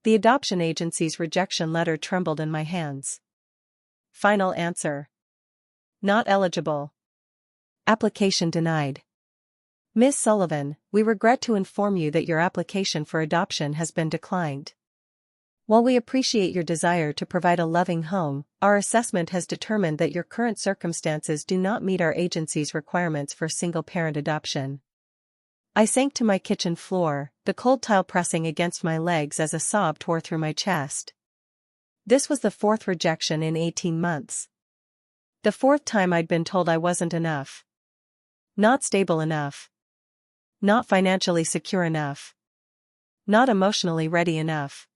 The adoption agency's rejection letter trembled in my hands. Final answer. Not eligible. Application denied. Ms. Sullivan, we regret to inform you that your application for adoption has been declined. While we appreciate your desire to provide a loving home, our assessment has determined that your current circumstances do not meet our agency's requirements for single-parent adoption. I sank to my kitchen floor, the cold tile pressing against my legs as a sob tore through my chest. This was the fourth rejection in 18 months. The fourth time I'd been told I wasn't enough. Not stable enough. Not financially secure enough. Not emotionally ready enough.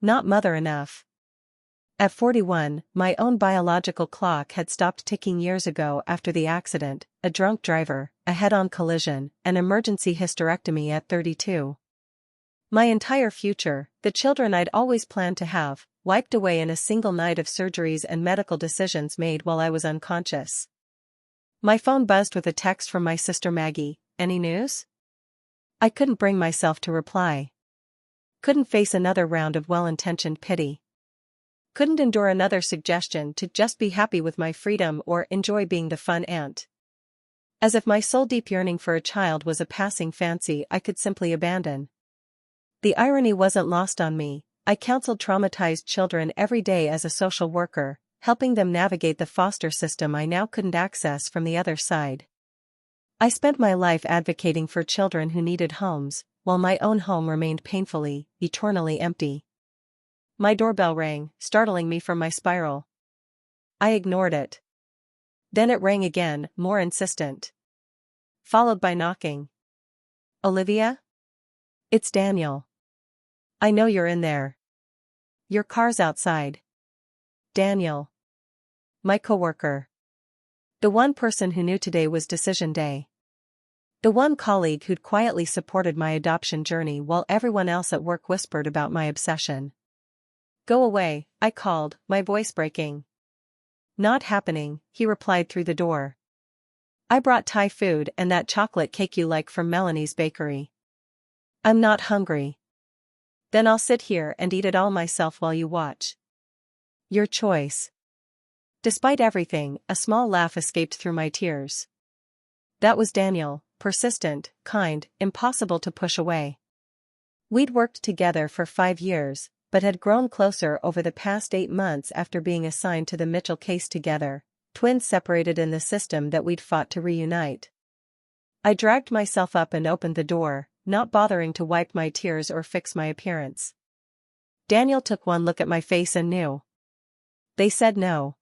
Not mother enough. At 41, my own biological clock had stopped ticking years ago after the accident, a drunk driver, a head-on collision, an emergency hysterectomy at 32. My entire future, the children I'd always planned to have, wiped away in a single night of surgeries and medical decisions made while I was unconscious. My phone buzzed with a text from my sister Maggie. Any news? I couldn't bring myself to reply. Couldn't face another round of well-intentioned pity. Couldn't endure another suggestion to just be happy with my freedom or enjoy being the fun aunt. As if my soul-deep yearning for a child was a passing fancy I could simply abandon. The irony wasn't lost on me. I counseled traumatized children every day as a social worker, helping them navigate the foster system I now couldn't access from the other side. I spent my life advocating for children who needed homes, while my own home remained painfully, eternally empty. My doorbell rang, startling me from my spiral. I ignored it. Then it rang again, more insistent. Followed by knocking. Olivia? It's Daniel. I know you're in there. Your car's outside. Daniel. My coworker. The one person who knew today was decision day. The one colleague who'd quietly supported my adoption journey while everyone else at work whispered about my obsession. Go away, I called, my voice breaking. Not happening, he replied through the door. I brought Thai food and that chocolate cake you like from Melanie's bakery. I'm not hungry. Then I'll sit here and eat it all myself while you watch. Your choice. Despite everything, a small laugh escaped through my tears. That was Daniel, persistent, kind, impossible to push away. We'd worked together for 5 years, but had grown closer over the past 8 months after being assigned to the Mitchell case together, twins separated in the system that we'd fought to reunite. I dragged myself up and opened the door, not bothering to wipe my tears or fix my appearance. Daniel took one look at my face and knew. They said no.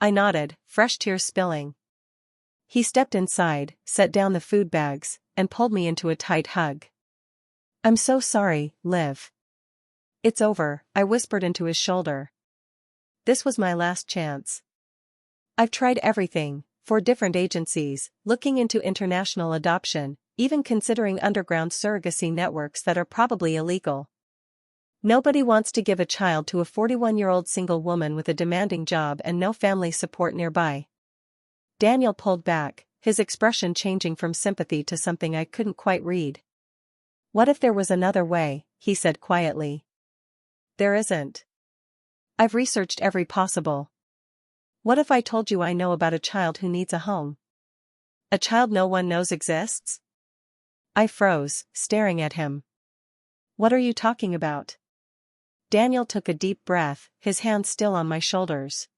I nodded, fresh tears spilling. He stepped inside, set down the food bags, and pulled me into a tight hug. I'm so sorry, Liv. It's over, I whispered into his shoulder. This was my last chance. I've tried everything, 4 different agencies, looking into international adoption, even considering underground surrogacy networks that are probably illegal. Nobody wants to give a child to a 41-year-old single woman with a demanding job and no family support nearby. Daniel pulled back, his expression changing from sympathy to something I couldn't quite read. What if there was another way, he said quietly. There isn't. I've researched every possible. What if I told you I know about a child who needs a home? A child no one knows exists? I froze, staring at him. What are you talking about? Daniel took a deep breath, his hands still on my shoulders.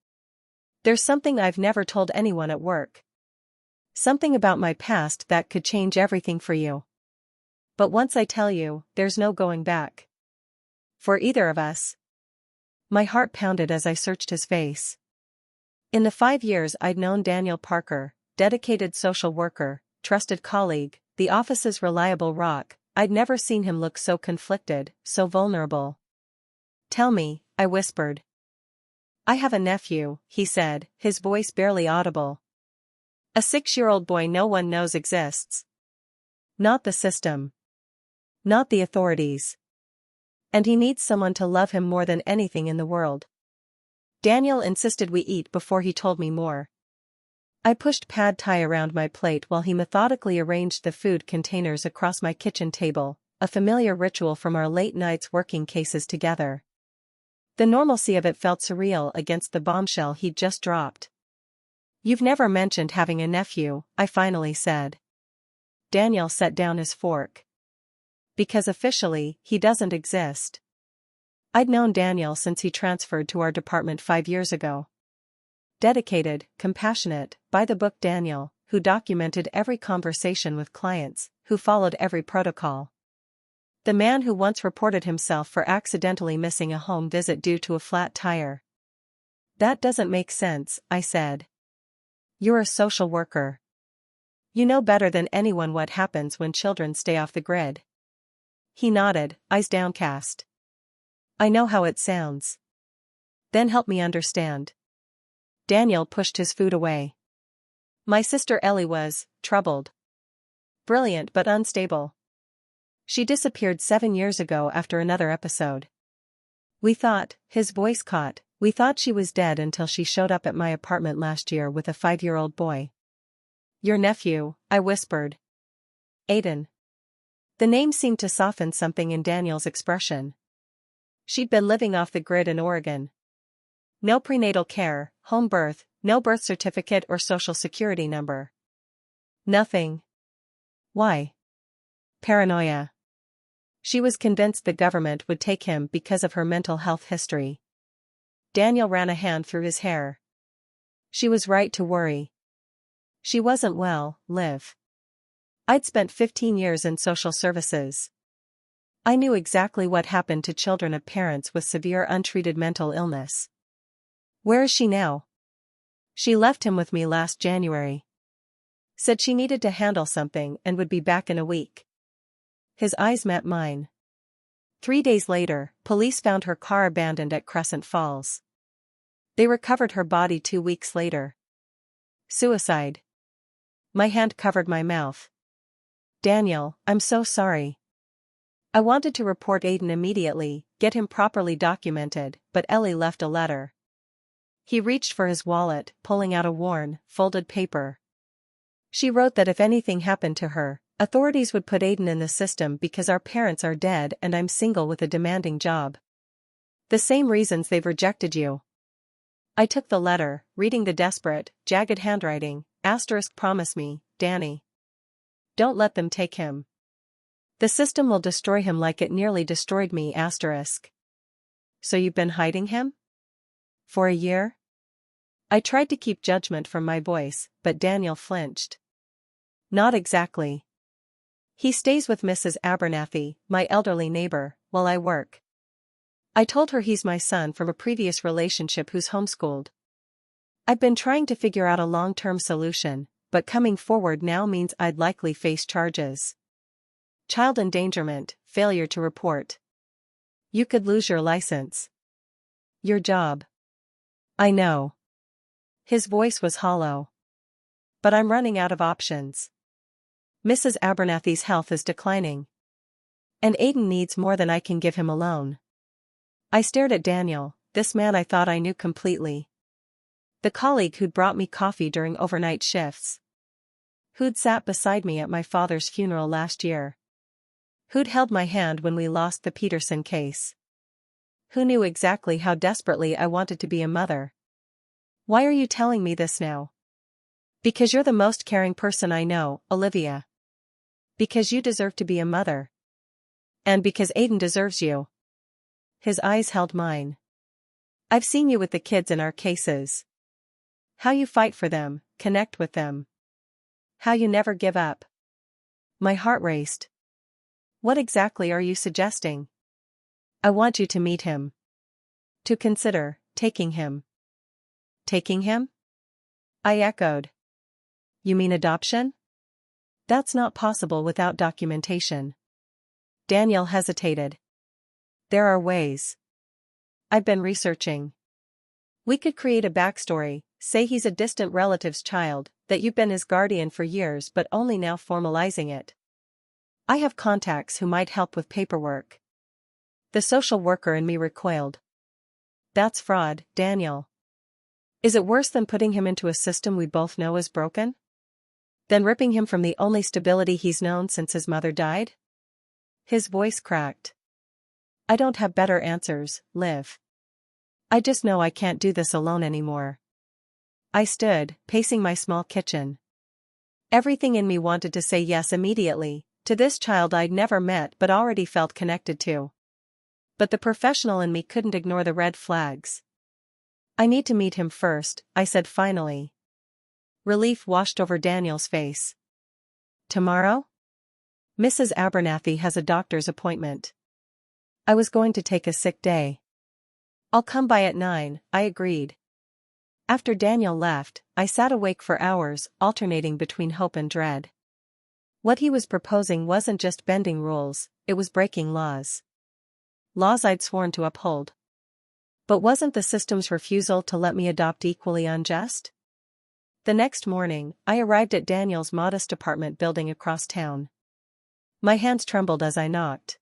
There's something I've never told anyone at work. Something about my past that could change everything for you. But once I tell you, there's no going back. For either of us. My heart pounded as I searched his face. In the 5 years I'd known Daniel Parker, dedicated social worker, trusted colleague, the office's reliable rock, I'd never seen him look so conflicted, so vulnerable. Tell me, I whispered. I have a nephew, he said, his voice barely audible. A 6-year-old boy no one knows exists. Not the system. Not the authorities. And he needs someone to love him more than anything in the world. Daniel insisted we eat before he told me more. I pushed pad thai around my plate while he methodically arranged the food containers across my kitchen table, a familiar ritual from our late nights working cases together. The normalcy of it felt surreal against the bombshell he'd just dropped. "You've never mentioned having a nephew," I finally said. Daniel set down his fork. "Because officially, he doesn't exist." I'd known Daniel since he transferred to our department 5 years ago. Dedicated, compassionate, by-the-book Daniel, who documented every conversation with clients, who followed every protocol. The man who once reported himself for accidentally missing a home visit due to a flat tire. "That doesn't make sense," I said. "You're a social worker. You know better than anyone what happens when children stay off the grid." He nodded, eyes downcast. "I know how it sounds." "Then help me understand." Daniel pushed his food away. "My sister Ellie was troubled. Brilliant but unstable. She disappeared 7 years ago after another episode. His voice caught, we thought she was dead until she showed up at my apartment last year with a 5-year-old boy." "Your nephew," I whispered. "Aiden." The name seemed to soften something in Daniel's expression. She'd been living off the grid in Oregon. No prenatal care, home birth, no birth certificate or social security number. Nothing. Why? Paranoia. She was convinced the government would take him because of her mental health history. Daniel ran a hand through his hair. "She was right to worry. She wasn't well, Liv. I'd spent 15 years in social services. I knew exactly what happened to children of parents with severe untreated mental illness." "Where is she now?" "She left him with me last January. Said she needed to handle something and would be back in a week." His eyes met mine. 3 days later, police found her car abandoned at Crescent Falls. They recovered her body 2 weeks later. Suicide. My hand covered my mouth. "Daniel, I'm so sorry. I wanted to report Aiden immediately, get him properly documented, but Ellie left a letter." He reached for his wallet, pulling out a worn, folded paper. "She wrote that if anything happened to her, authorities would put Aiden in the system because our parents are dead and I'm single with a demanding job. The same reasons they've rejected you." I took the letter, reading the desperate, jagged handwriting. "Promise me, Danny. Don't let them take him. The system will destroy him like it nearly destroyed me. So you've been hiding him? For a year?" I tried to keep judgment from my voice, but Daniel flinched. "Not exactly. He stays with Mrs. Abernathy, my elderly neighbor, while I work. I told her he's my son from a previous relationship who's homeschooled. I've been trying to figure out a long-term solution, but coming forward now means I'd likely face charges. Child endangerment, failure to report. You could lose your license. Your job. I know." His voice was hollow. "But I'm running out of options. Mrs. Abernathy's health is declining. And Aiden needs more than I can give him alone." I stared at Daniel, this man I thought I knew completely. The colleague who'd brought me coffee during overnight shifts. Who'd sat beside me at my father's funeral last year. Who'd held my hand when we lost the Peterson case. Who knew exactly how desperately I wanted to be a mother. "Why are you telling me this now?" "Because you're the most caring person I know, Olivia. Because you deserve to be a mother. And because Aiden deserves you." His eyes held mine. "I've seen you with the kids in our cases. How you fight for them, connect with them. How you never give up." My heart raced. "What exactly are you suggesting?" "I want you to meet him. To consider taking him." "Taking him?" I echoed. "You mean adoption?" "That's not possible without documentation." Daniel hesitated. "There are ways. I've been researching. We could create a backstory, say he's a distant relative's child, that you've been his guardian for years but only now formalizing it. I have contacts who might help with paperwork." The social worker in me recoiled. "That's fraud, Daniel. Is it worse than putting him into a system we both know is broken? Than ripping him from the only stability he's known since his mother died?" His voice cracked. I don't have better answers, Liv. I just know I can't do this alone anymore. I stood, pacing my small kitchen. Everything in me wanted to say yes immediately, to this child I'd never met but already felt connected to. But the professional in me couldn't ignore the red flags. I need to meet him first, I said finally. Relief washed over Daniel's face. Tomorrow? Mrs. Abernathy has a doctor's appointment. I was going to take a sick day. I'll come by at 9, I agreed. After Daniel left, I sat awake for hours, alternating between hope and dread. What he was proposing wasn't just bending rules, it was breaking laws. Laws I'd sworn to uphold. But wasn't the system's refusal to let me adopt equally unjust? The next morning, I arrived at Daniel's modest apartment building across town. My hands trembled as I knocked.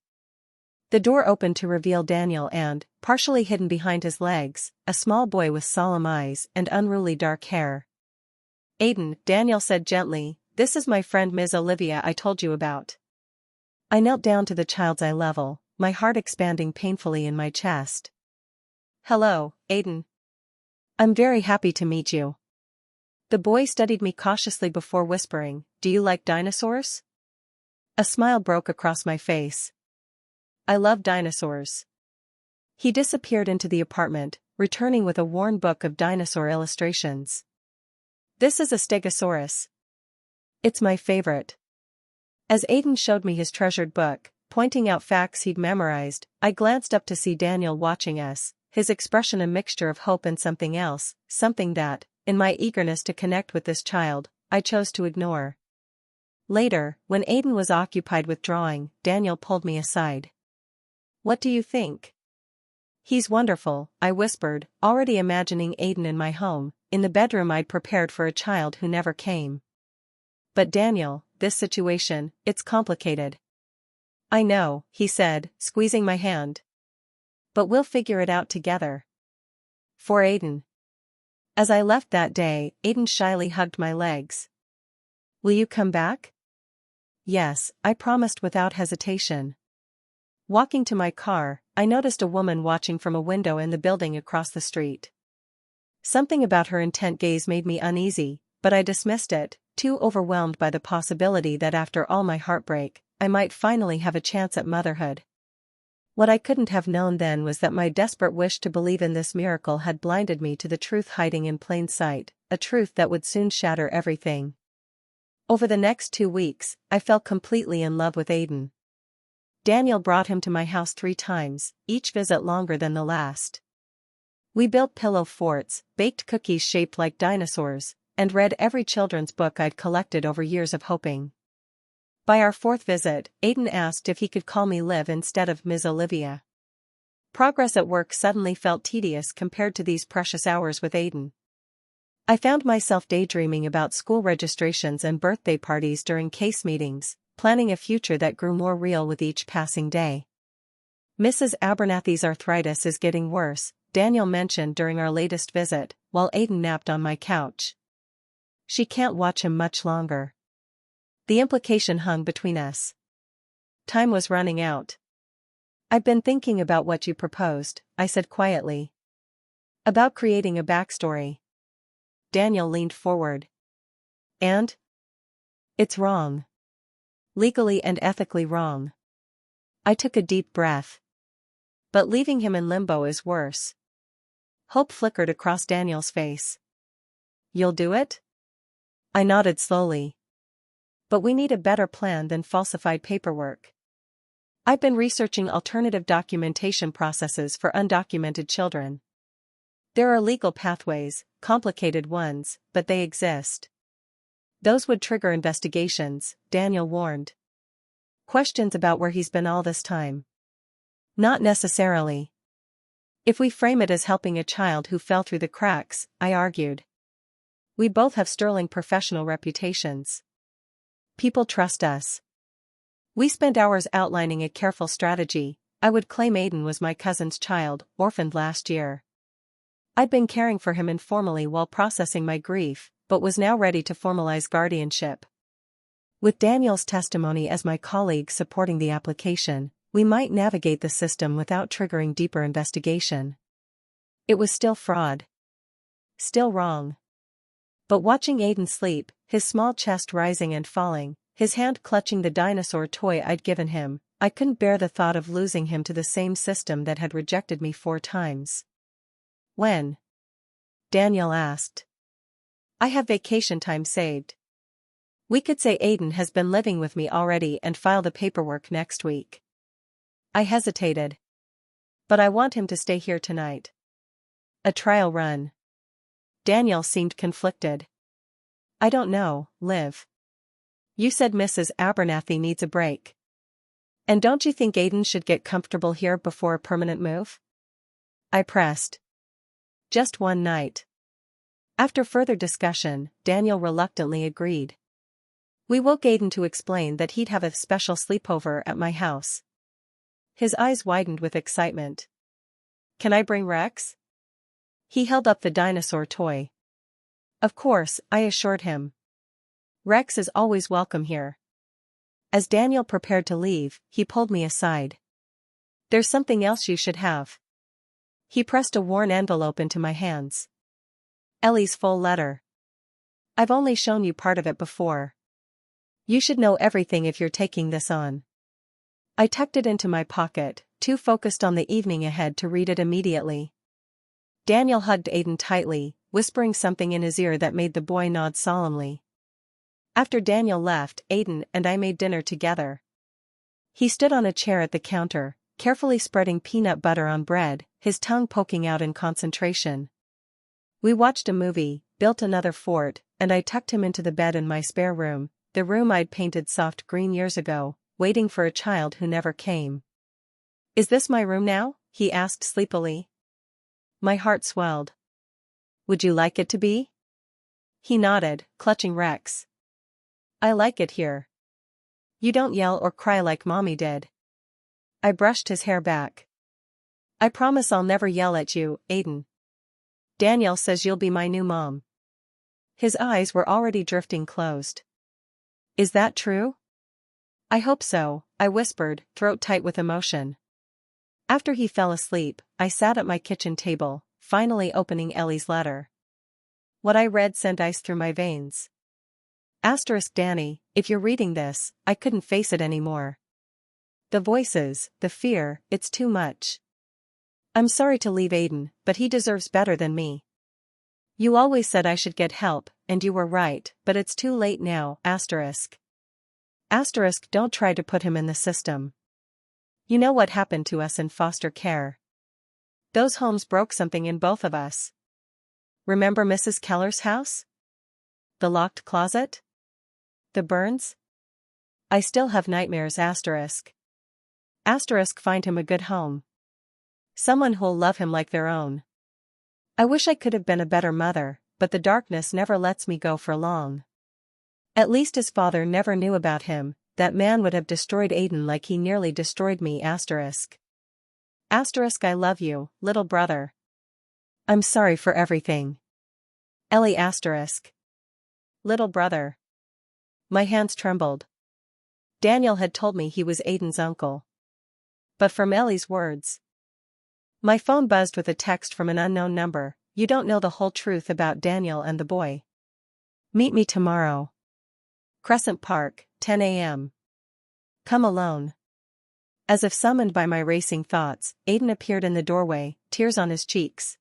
The door opened to reveal Daniel and, partially hidden behind his legs, a small boy with solemn eyes and unruly dark hair. Aiden, Daniel said gently, this is my friend Ms. Olivia I told you about. I knelt down to the child's eye level, my heart expanding painfully in my chest. Hello, Aiden. I'm very happy to meet you. The boy studied me cautiously before whispering, do you like dinosaurs? A smile broke across my face. I love dinosaurs. He disappeared into the apartment, returning with a worn book of dinosaur illustrations. This is a Stegosaurus. It's my favorite. As Aiden showed me his treasured book, pointing out facts he'd memorized, I glanced up to see Daniel watching us, his expression a mixture of hope and something else, something that, in my eagerness to connect with this child, I chose to ignore. Later, when Aiden was occupied with drawing, Daniel pulled me aside. What do you think? He's wonderful, I whispered, already imagining Aiden in my home, in the bedroom I'd prepared for a child who never came. But Daniel, this situation, it's complicated. I know, he said, squeezing my hand. But we'll figure it out together. For Aiden. As I left that day, Aiden shyly hugged my legs. Will you come back? Yes, I promised without hesitation. Walking to my car, I noticed a woman watching from a window in the building across the street. Something about her intent gaze made me uneasy, but I dismissed it, too overwhelmed by the possibility that after all my heartbreak, I might finally have a chance at motherhood. What I couldn't have known then was that my desperate wish to believe in this miracle had blinded me to the truth hiding in plain sight, a truth that would soon shatter everything. Over the next 2 weeks, I fell completely in love with Aiden. Daniel brought him to my house 3 times, each visit longer than the last. We built pillow forts, baked cookies shaped like dinosaurs, and read every children's book I'd collected over years of hoping. By our 4th visit, Aiden asked if he could call me Liv instead of Ms. Olivia. Progress at work suddenly felt tedious compared to these precious hours with Aiden. I found myself daydreaming about school registrations and birthday parties during case meetings, planning a future that grew more real with each passing day. Mrs. Abernathy's arthritis is getting worse, Daniel mentioned during our latest visit, while Aiden napped on my couch. She can't watch him much longer. The implication hung between us. Time was running out. I've been thinking about what you proposed, I said quietly. About creating a backstory. Daniel leaned forward. And? It's wrong. Legally and ethically wrong. I took a deep breath. But leaving him in limbo is worse. Hope flickered across Daniel's face. You'll do it? I nodded slowly. But we need a better plan than falsified paperwork. I've been researching alternative documentation processes for undocumented children. There are legal pathways, complicated ones, but they exist. Those would trigger investigations, Daniel warned. Questions about where he's been all this time. Not necessarily. If we frame it as helping a child who fell through the cracks, I argued. We both have sterling professional reputations. People trust us. We spent hours outlining a careful strategy. I would claim Aiden was my cousin's child, orphaned last year. I'd been caring for him informally while processing my grief, but was now ready to formalize guardianship. With Daniel's testimony as my colleague supporting the application, we might navigate the system without triggering deeper investigation. It was still fraud. Still wrong. But watching Aiden sleep, his small chest rising and falling, his hand clutching the dinosaur toy I'd given him, I couldn't bear the thought of losing him to the same system that had rejected me 4 times. When? Daniel asked. I have vacation time saved. We could say Aiden has been living with me already and file the paperwork next week. I hesitated. But I want him to stay here tonight. A trial run. Daniel seemed conflicted. I don't know, Liv. You said Mrs. Abernathy needs a break. And don't you think Aiden should get comfortable here before a permanent move? I pressed. Just one night. After further discussion, Daniel reluctantly agreed. We woke Aiden to explain that he'd have a special sleepover at my house. His eyes widened with excitement. Can I bring Rex? He held up the dinosaur toy. Of course, I assured him. Rex is always welcome here. As Daniel prepared to leave, he pulled me aside. There's something else you should have. He pressed a worn envelope into my hands. Ellie's full letter. I've only shown you part of it before. You should know everything if you're taking this on. I tucked it into my pocket, too focused on the evening ahead to read it immediately. Daniel hugged Aiden tightly, whispering something in his ear that made the boy nod solemnly. After Daniel left, Aiden and I made dinner together. He stood on a chair at the counter, carefully spreading peanut butter on bread, his tongue poking out in concentration. We watched a movie, built another fort, and I tucked him into the bed in my spare room, the room I'd painted soft green years ago, waiting for a child who never came. Is this my room now? He asked sleepily. My heart swelled. Would you like it to be? He nodded, clutching Rex. I like it here. You don't yell or cry like Mommy did. I brushed his hair back. I promise I'll never yell at you, Aiden. Daniel says you'll be my new mom. His eyes were already drifting closed. Is that true? I hope so, I whispered, throat tight with emotion. After he fell asleep, I sat at my kitchen table, finally opening Ellie's letter. What I read sent ice through my veins. Danny, if you're reading this, I couldn't face it anymore. The voices, the fear, it's too much. I'm sorry to leave Aiden, but he deserves better than me. You always said I should get help, and you were right, but it's too late now, Don't try to put him in the system. You know what happened to us in foster care. Those homes broke something in both of us. Remember Mrs. Keller's house? The locked closet? The burns? I still have nightmares, Find him a good home. Someone who'll love him like their own. I wish I could have been a better mother, but the darkness never lets me go for long. At least his father never knew about him, that man would have destroyed Aiden like he nearly destroyed me, I love you, little brother. I'm sorry for everything. Ellie Little brother. My hands trembled. Daniel had told me he was Aiden's uncle. But from Ellie's words. My phone buzzed with a text from an unknown number. You don't know the whole truth about Daniel and the boy. Meet me tomorrow. Crescent Park, 10 a.m. Come alone. As if summoned by my racing thoughts, Aiden appeared in the doorway, tears on his cheeks.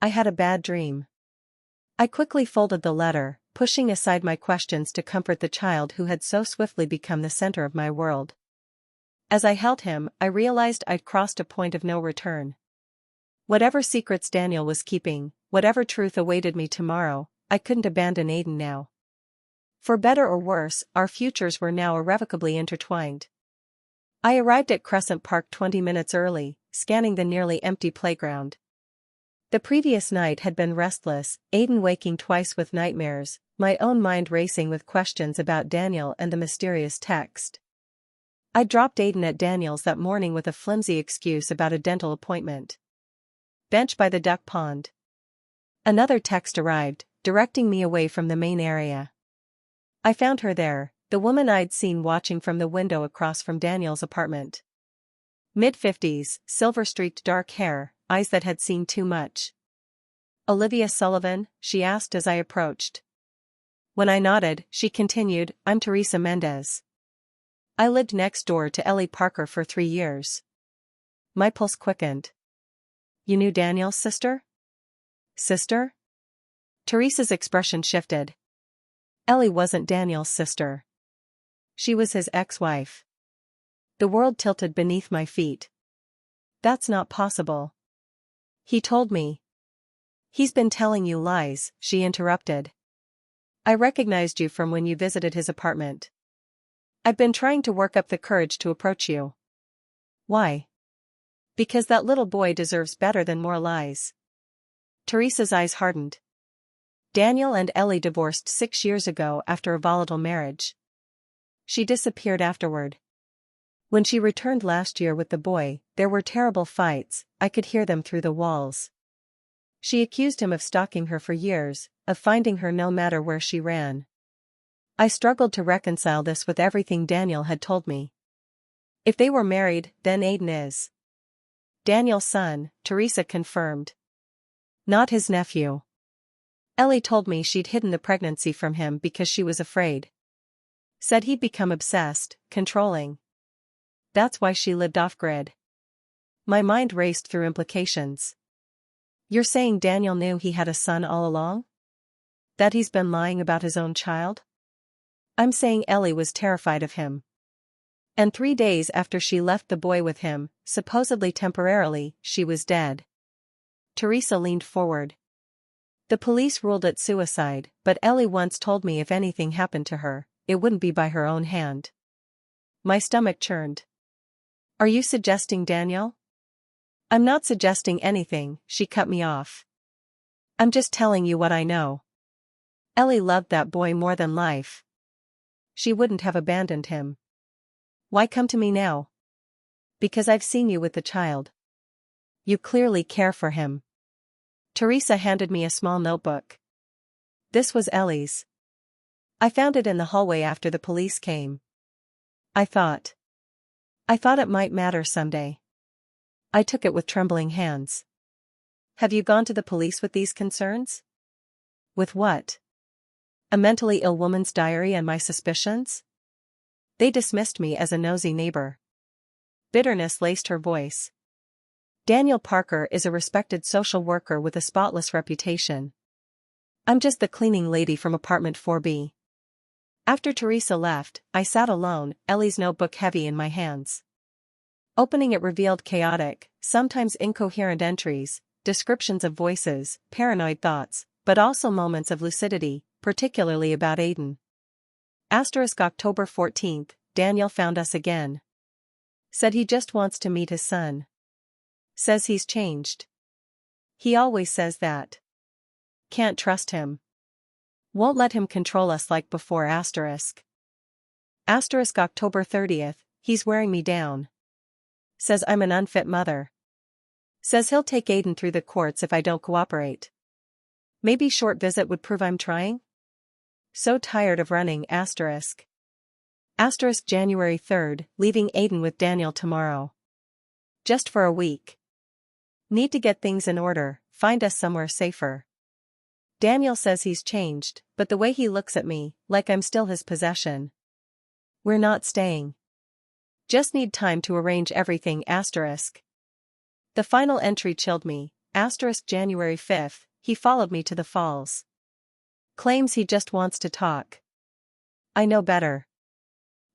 I had a bad dream. I quickly folded the letter, pushing aside my questions to comfort the child who had so swiftly become the center of my world. As I held him, I realized I'd crossed a point of no return. Whatever secrets Daniel was keeping, whatever truth awaited me tomorrow, I couldn't abandon Aiden now. For better or worse, our futures were now irrevocably intertwined. I arrived at Crescent Park 20 minutes early, scanning the nearly empty playground. The previous night had been restless, Aiden waking twice with nightmares, my own mind racing with questions about Daniel and the mysterious text. I dropped Aiden at Daniel's that morning with a flimsy excuse about a dental appointment. Bench by the duck pond. Another text arrived, directing me away from the main area. I found her there, The woman I'd seen watching from the window across from Daniel's apartment. Mid-50s, silver-streaked dark hair, eyes that had seen too much. "Olivia Sullivan?" she asked as I approached. When I nodded, she continued, "I'm Teresa Mendez. I lived next door to Ellie Parker for 3 years." My pulse quickened. "You knew Daniel's sister?" "Sister?" Teresa's expression shifted. Ellie wasn't Daniel's sister. She was his ex-wife. The world tilted beneath my feet. "That's not possible." "He told me." "He's been telling you lies," she interrupted. "I recognized you from when you visited his apartment. I've been trying to work up the courage to approach you." "Why?" "Because that little boy deserves better than more lies." Teresa's eyes hardened. "Daniel and Ellie divorced 6 years ago after a volatile marriage. She disappeared afterward. When she returned last year with the boy, there were terrible fights, I could hear them through the walls. She accused him of stalking her for years, of finding her no matter where she ran. I struggled to reconcile this with everything Daniel had told me. If they were married, then Aiden is Daniel's son," Teresa confirmed. "Not his nephew. Ellie told me she'd hidden the pregnancy from him because she was afraid. Said he'd become obsessed, controlling. That's why she lived off-grid." My mind raced through implications. "You're saying Daniel knew he had a son all along? That he's been lying about his own child?" "I'm saying Ellie was terrified of him. And 3 days after she left the boy with him, supposedly temporarily, she was dead." Teresa leaned forward. "The police ruled it suicide, but Ellie once told me if anything happened to her, it wouldn't be by her own hand." My stomach churned. "Are you suggesting Daniel?" "I'm not suggesting anything," she cut me off. "I'm just telling you what I know. Ellie loved that boy more than life. She wouldn't have abandoned him." "Why come to me now?" "Because I've seen you with the child. You clearly care for him." Teresa handed me a small notebook. This was Ellie's. "I found it in the hallway after the police came. I thought it might matter someday." I took it with trembling hands. "Have you gone to the police with these concerns?" "With what?" "A mentally ill woman's diary and my suspicions?" "They dismissed me as a nosy neighbor." Bitterness laced her voice. "Daniel Parker is a respected social worker with a spotless reputation. I'm just the cleaning lady from apartment 4B. After Teresa left, I sat alone, Ellie's notebook heavy in my hands. Opening it revealed chaotic, sometimes incoherent entries, descriptions of voices, paranoid thoughts, but also moments of lucidity, particularly about Aiden. October 14th, Daniel found us again. Said he just wants to meet his son. Says he's changed. He always says that. Can't trust him. Won't let him control us like before. October 30th, he's wearing me down. Says I'm an unfit mother. Says he'll take Aiden through the courts if I don't cooperate. Maybe short visit would prove I'm trying? So tired of running. January 3rd, leaving Aiden with Daniel tomorrow. Just for a week. Need to get things in order, find us somewhere safer. Daniel says he's changed, but the way he looks at me, like I'm still his possession. We're not staying. Just need time to arrange everything. The final entry chilled me. January 5th, he followed me to the falls. Claims he just wants to talk. I know better.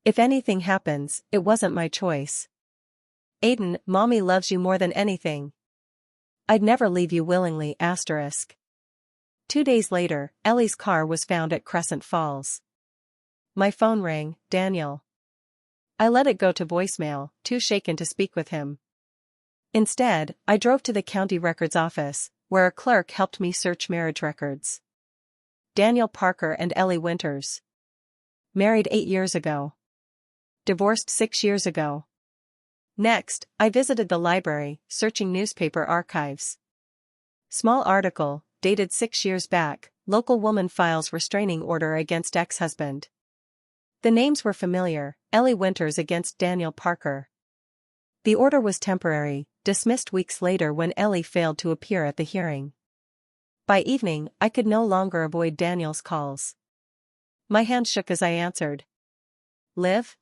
If anything happens, it wasn't my choice. Aiden, mommy loves you more than anything. I'd never leave you willingly. 2 days later, Ellie's car was found at Crescent Falls. My phone rang. Daniel. I let it go to voicemail, too shaken to speak with him. Instead, I drove to the county records office, where a clerk helped me search marriage records. Daniel Parker and Ellie Winters. Married 8 years ago. Divorced 6 years ago. Next, I visited the library, searching newspaper archives. Small article, dated 6 years back, local woman files restraining order against ex-husband. The names were familiar: Ellie Winters against Daniel Parker. The order was temporary, dismissed weeks later when Ellie failed to appear at the hearing. By evening, I could no longer avoid Daniel's calls. My hand shook as I answered. Liv?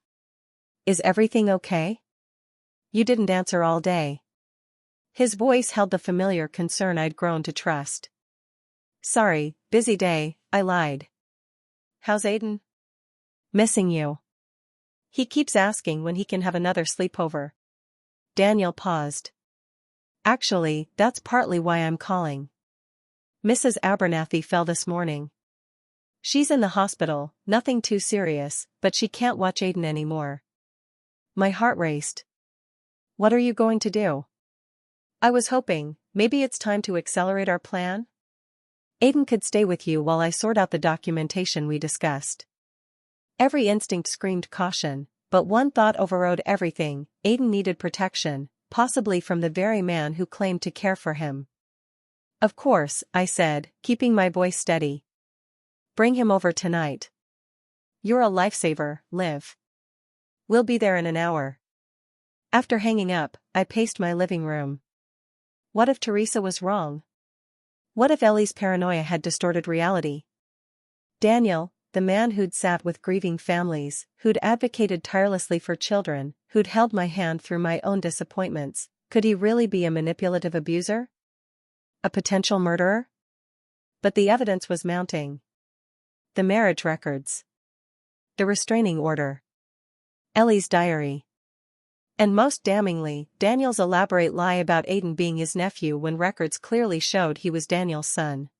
Is everything okay? You didn't answer all day. His voice held the familiar concern I'd grown to trust. Sorry, busy day, I lied. How's Aiden? Missing you. He keeps asking when he can have another sleepover. Daniel paused. Actually, that's partly why I'm calling. Mrs. Abernathy fell this morning. She's in the hospital, nothing too serious, but she can't watch Aiden anymore. My heart raced. What are you going to do? I was hoping, maybe it's time to accelerate our plan? Aiden could stay with you while I sort out the documentation we discussed. Every instinct screamed caution, but one thought overrode everything: Aiden needed protection, possibly from the very man who claimed to care for him. Of course, I said, keeping my voice steady. Bring him over tonight. You're a lifesaver, Liv. We'll be there in an hour. After hanging up, I paced my living room. What if Teresa was wrong? What if Ellie's paranoia had distorted reality? Daniel, the man who'd sat with grieving families, who'd advocated tirelessly for children, who'd held my hand through my own disappointments, could he really be a manipulative abuser? A potential murderer? But the evidence was mounting. The marriage records. The restraining order. Ellie's diary. And most damningly, Daniel's elaborate lie about Aiden being his nephew when records clearly showed he was Daniel's son.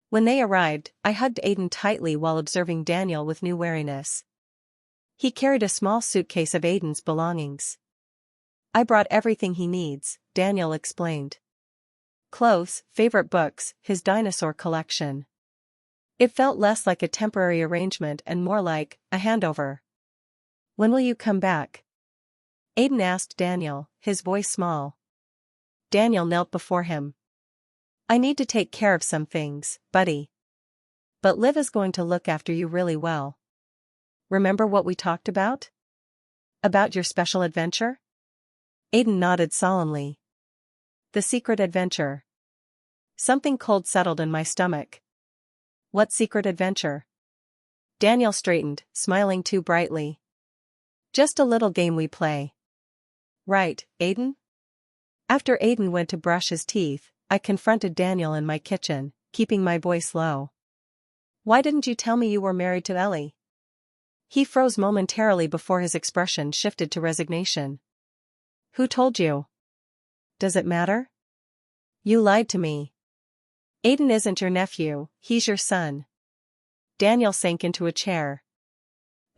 When they arrived, I hugged Aiden tightly while observing Daniel with new wariness. He carried a small suitcase of Aiden's belongings. I brought everything he needs, Daniel explained. Clothes, favorite books, his dinosaur collection. It felt less like a temporary arrangement and more like a handover. When will you come back? Aiden asked Daniel, his voice small. Daniel knelt before him. I need to take care of some things, buddy. But Liv is going to look after you really well. Remember what we talked about? About your special adventure? Aiden nodded solemnly. The secret adventure. Something cold settled in my stomach. What secret adventure? Daniel straightened, smiling too brightly. Just a little game we play. Right, Aiden? After Aiden went to brush his teeth, I confronted Daniel in my kitchen, keeping my voice low. Why didn't you tell me you were married to Ellie? He froze momentarily before his expression shifted to resignation. Who told you? Does it matter? You lied to me. Aiden isn't your nephew, he's your son. Daniel sank into a chair.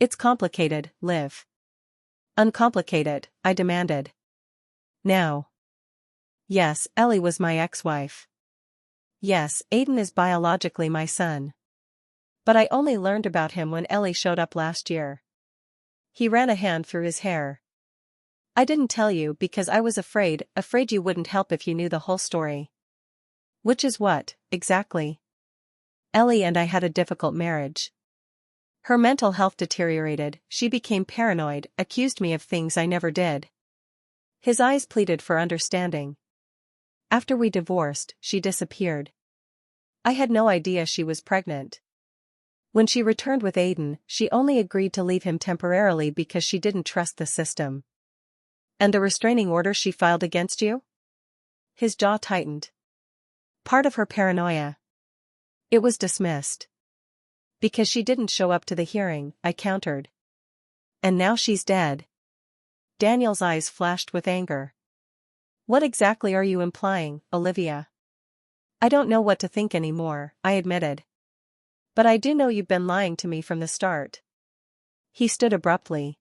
It's complicated, Liv. Uncomplicated, I demanded. Now. Yes, Ellie was my ex-wife. Yes, Aiden is biologically my son. But I only learned about him when Ellie showed up last year. He ran a hand through his hair. I didn't tell you because I was afraid you wouldn't help if you knew the whole story. Which is what, exactly? Ellie and I had a difficult marriage. Her mental health deteriorated, she became paranoid, accused me of things I never did. His eyes pleaded for understanding. After we divorced, she disappeared. I had no idea she was pregnant. When she returned with Aiden, she only agreed to leave him temporarily because she didn't trust the system. And the restraining order she filed against you? His jaw tightened. Part of her paranoia. It was dismissed. Because she didn't show up to the hearing, I countered. And now she's dead. Daniel's eyes flashed with anger. What exactly are you implying, Olivia? I don't know what to think anymore, I admitted. But I do know you've been lying to me from the start. He stood abruptly.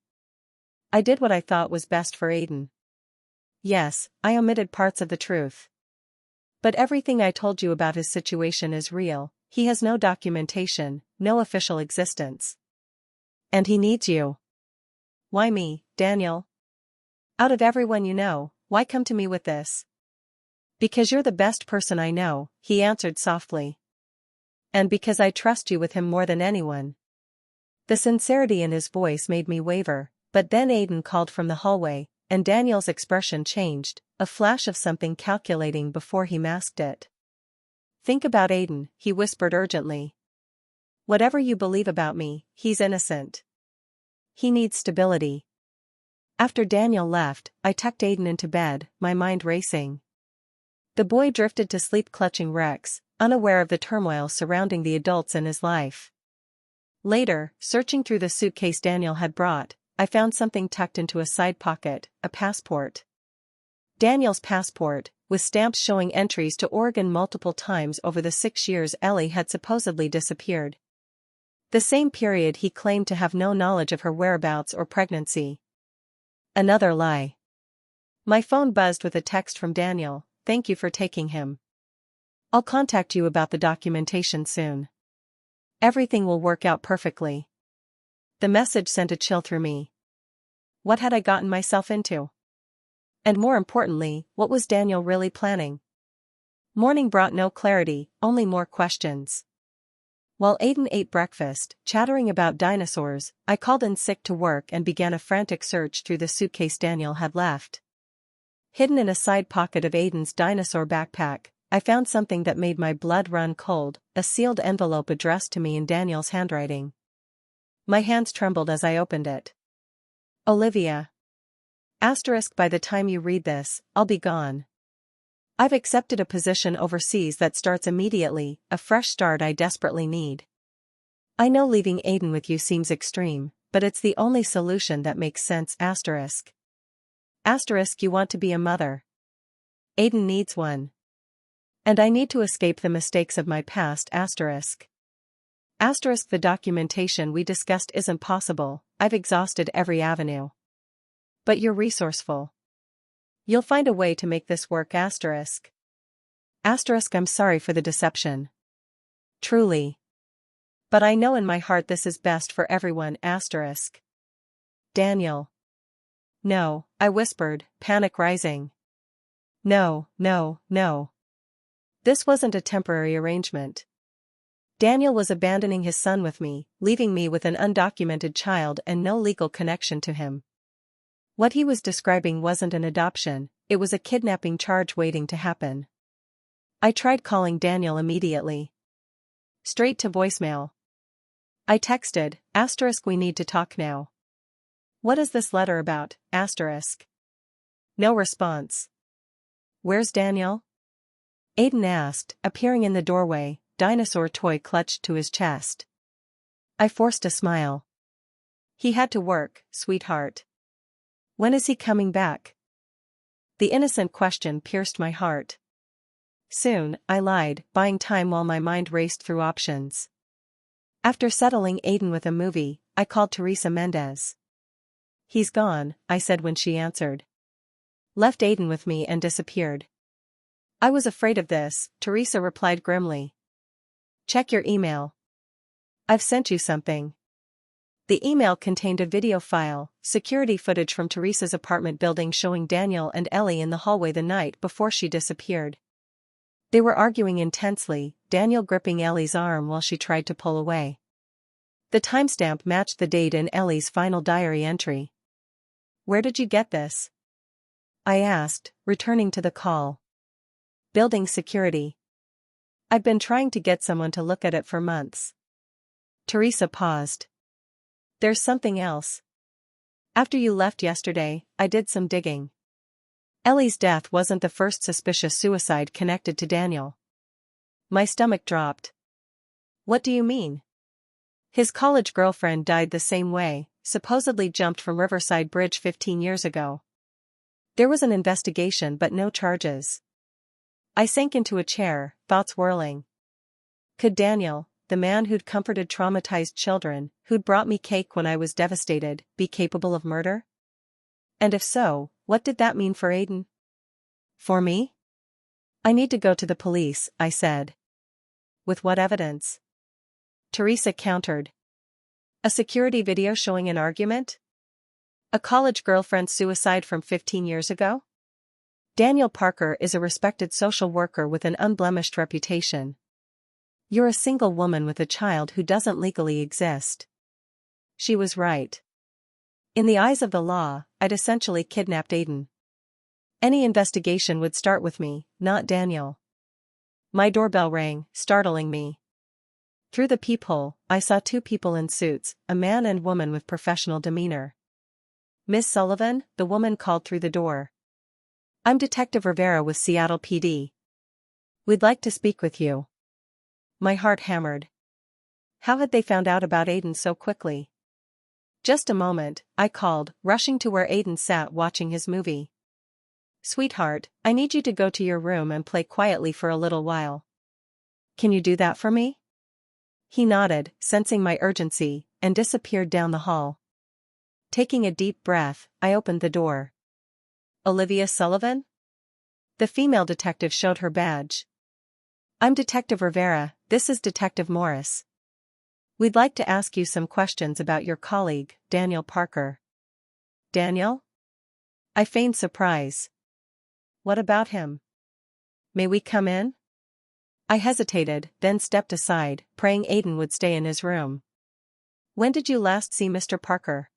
I did what I thought was best for Aiden. Yes, I omitted parts of the truth. But everything I told you about his situation is real. He has no documentation, no official existence. And he needs you. Why me, Daniel? Out of everyone you know, why come to me with this? Because you're the best person I know, he answered softly. And because I trust you with him more than anyone. The sincerity in his voice made me waver, but then Aiden called from the hallway, and Daniel's expression changed, a flash of something calculating before he masked it. "Think about Aiden," he whispered urgently. "Whatever you believe about me, he's innocent. He needs stability." After Daniel left, I tucked Aiden into bed, my mind racing. The boy drifted to sleep clutching Rex, unaware of the turmoil surrounding the adults in his life. Later, searching through the suitcase Daniel had brought, I found something tucked into a side pocket, a passport. Daniel's passport, with stamps showing entries to Oregon multiple times over the 6 years Ellie had supposedly disappeared. The same period he claimed to have no knowledge of her whereabouts or pregnancy. Another lie. My phone buzzed with a text from Daniel, "Thank you for taking him. I'll contact you about the documentation soon. Everything will work out perfectly." The message sent a chill through me. What had I gotten myself into? And more importantly, what was Daniel really planning? Morning brought no clarity, only more questions. While Aiden ate breakfast, chattering about dinosaurs, I called in sick to work and began a frantic search through the suitcase Daniel had left. Hidden in a side pocket of Aiden's dinosaur backpack, I found something that made my blood run cold, a sealed envelope addressed to me in Daniel's handwriting. My hands trembled as I opened it. "Olivia. By the time you read this, I'll be gone. I've accepted a position overseas that starts immediately, a fresh start I desperately need. I know leaving Aiden with you seems extreme, but it's the only solution that makes sense. You want to be a mother. Aiden needs one. And I need to escape the mistakes of my past. The documentation we discussed isn't possible, I've exhausted every avenue. But you're resourceful. You'll find a way to make this work. I'm sorry for the deception. Truly. But I know in my heart this is best for everyone. Daniel. No, I whispered, panic rising. No. This wasn't a temporary arrangement. Daniel was abandoning his son with me, leaving me with an undocumented child and no legal connection to him. What he was describing wasn't an adoption, it was a kidnapping charge waiting to happen. I tried calling Daniel immediately. Straight to voicemail. I texted, "We need to talk now. What is this letter about? No response. Where's Daniel? Aiden asked, appearing in the doorway, dinosaur toy clutched to his chest. I forced a smile. He had to work, sweetheart. When is he coming back? The innocent question pierced my heart. Soon, I lied, buying time while my mind raced through options. After settling Aiden with a movie, I called Teresa Mendez. He's gone, I said when she answered. Left Aiden with me and disappeared. I was afraid of this, Teresa replied grimly. Check your email. I've sent you something. The email contained a video file, security footage from Teresa's apartment building showing Daniel and Ellie in the hallway the night before she disappeared. They were arguing intensely, Daniel gripping Ellie's arm while she tried to pull away. The timestamp matched the date in Ellie's final diary entry. Where did you get this? I asked, returning to the call. Building security. I've been trying to get someone to look at it for months. Teresa paused. There's something else. After you left yesterday, I did some digging. Ellie's death wasn't the first suspicious suicide connected to Daniel. My stomach dropped. What do you mean? His college girlfriend died the same way, supposedly jumped from Riverside Bridge 15 years ago. There was an investigation but no charges. I sank into a chair, thoughts whirling. Could Daniel, the man who'd comforted traumatized children, who'd brought me cake when I was devastated, be capable of murder? And if so, what did that mean for Aiden? For me? I need to go to the police, I said. With what evidence? Teresa countered. A security video showing an argument? A college girlfriend's suicide from 15 years ago? Daniel Parker is a respected social worker with an unblemished reputation. You're a single woman with a child who doesn't legally exist. She was right. In the eyes of the law, I'd essentially kidnapped Aiden. Any investigation would start with me, not Daniel. My doorbell rang, startling me. Through the peephole, I saw two people in suits, a man and woman with professional demeanor. "Miss Sullivan," the woman called through the door. "I'm Detective Rivera with Seattle PD. We'd like to speak with you." My heart hammered. How had they found out about Aiden so quickly? "Just a moment," I called, rushing to where Aiden sat watching his movie. "Sweetheart, I need you to go to your room and play quietly for a little while. Can you do that for me?" He nodded, sensing my urgency, and disappeared down the hall. Taking a deep breath, I opened the door. "Olivia Sullivan?" The female detective showed her badge. "I'm Detective Rivera, this is Detective Morris. We'd like to ask you some questions about your colleague, Daniel Parker." "Daniel?" I feigned surprise. "What about him? May we come in?" I hesitated, then stepped aside, praying Aiden would stay in his room. "When did you last see Mr. Parker?"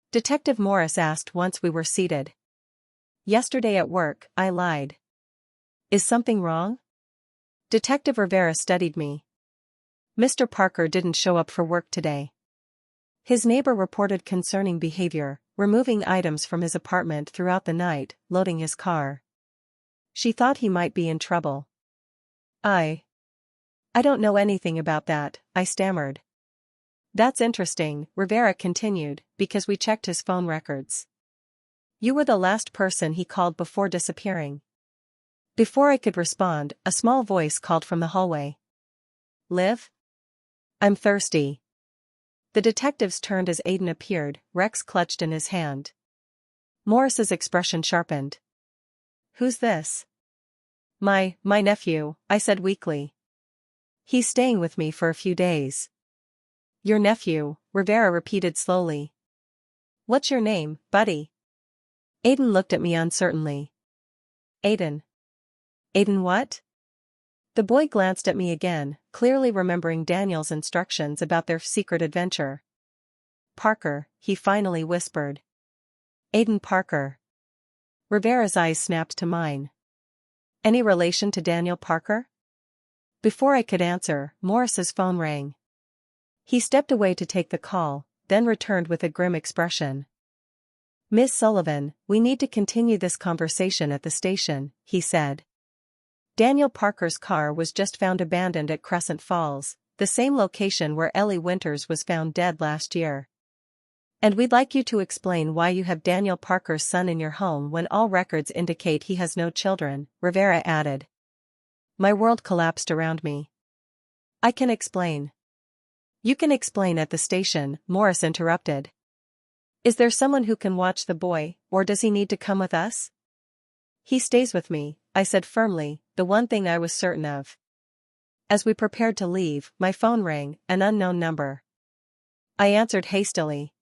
Detective Morris asked once we were seated. "Yesterday at work," I lied. "Is something wrong?" Detective Rivera studied me. "Mr. Parker didn't show up for work today. His neighbor reported concerning behavior, removing items from his apartment throughout the night, loading his car. She thought he might be in trouble." I don't know anything about that," I stammered. "That's interesting," Rivera continued, "because we checked his phone records. You were the last person he called before disappearing." Before I could respond, a small voice called from the hallway. "Liv? I'm thirsty." The detectives turned as Aiden appeared, Rex clutched in his hand. Morris's expression sharpened. "Who's this?" My nephew," I said weakly. "He's staying with me for a few days." "Your nephew," Rivera repeated slowly. "What's your name, buddy?" Aiden looked at me uncertainly. "Aiden." "Aiden what?" The boy glanced at me again, clearly remembering Daniel's instructions about their secret adventure. "Parker," he finally whispered. "Aiden Parker." Rivera's eyes snapped to mine. "Any relation to Daniel Parker?" Before I could answer, Morris's phone rang. He stepped away to take the call, then returned with a grim expression. "Miss Sullivan, we need to continue this conversation at the station," he said. "Daniel Parker's car was just found abandoned at Crescent Falls, the same location where Ellie Winters was found dead last year. And we'd like you to explain why you have Daniel Parker's son in your home when all records indicate he has no children," Rivera added. My world collapsed around me. "I can explain." "You can explain at the station," Morris interrupted. "Is there someone who can watch the boy, or does he need to come with us?" "He stays with me," I said firmly, the one thing I was certain of. As we prepared to leave, my phone rang, an unknown number. I answered hastily.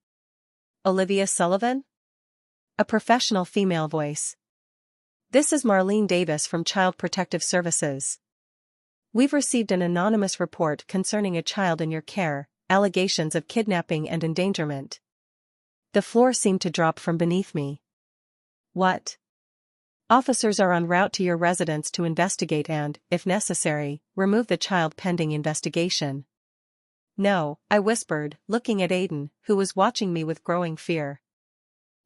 "Olivia Sullivan?" A professional female voice. "This is Marlene Davis from Child Protective Services. We've received an anonymous report concerning a child in your care, allegations of kidnapping and endangerment." The floor seemed to drop from beneath me. "What?" "Officers are en route to your residence to investigate and, if necessary, remove the child pending investigation." "No," I whispered, looking at Aiden, who was watching me with growing fear.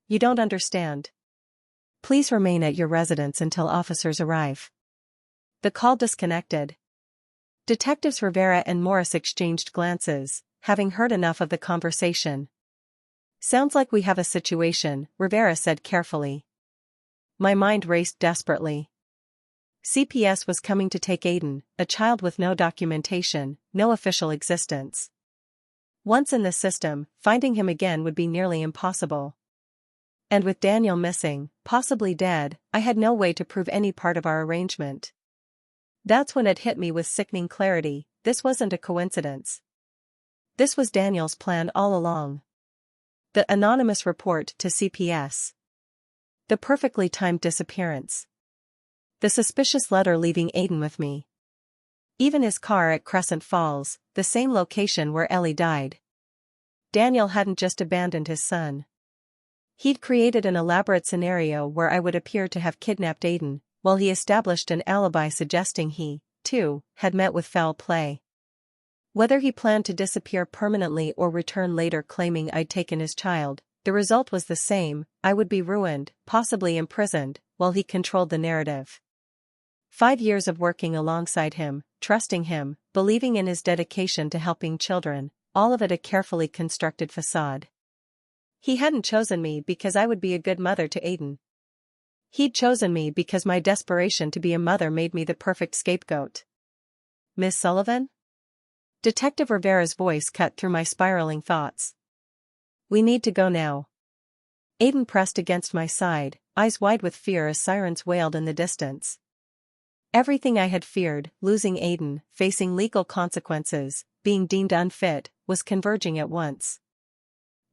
"You don't understand. Please remain at your residence until officers arrive." The call disconnected. Detectives Rivera and Morris exchanged glances, having heard enough of the conversation. "Sounds like we have a situation," Rivera said carefully. My mind raced desperately. CPS was coming to take Aiden, a child with no documentation, no official existence. Once in the system, finding him again would be nearly impossible. And with Daniel missing, possibly dead, I had no way to prove any part of our arrangement. That's when it hit me with sickening clarity: this wasn't a coincidence. This was Daniel's plan all along. The anonymous report to CPS. The perfectly timed disappearance. The suspicious letter leaving Aiden with me. Even his car at Crescent Falls, the same location where Ellie died. Daniel hadn't just abandoned his son. He'd created an elaborate scenario where I would appear to have kidnapped Aiden, while he established an alibi suggesting he, too, had met with foul play. Whether he planned to disappear permanently or return later claiming I'd taken his child, the result was the same: I would be ruined, possibly imprisoned, while he controlled the narrative. 5 years of working alongside him, trusting him, believing in his dedication to helping children, all of it a carefully constructed facade. He hadn't chosen me because I would be a good mother to Aiden. He'd chosen me because my desperation to be a mother made me the perfect scapegoat. Miss Sullivan? Detective Rivera's voice cut through my spiraling thoughts. We need to go now. Aiden pressed against my side, eyes wide with fear as sirens wailed in the distance. Everything I had feared, losing Aiden, facing legal consequences, being deemed unfit, was converging at once.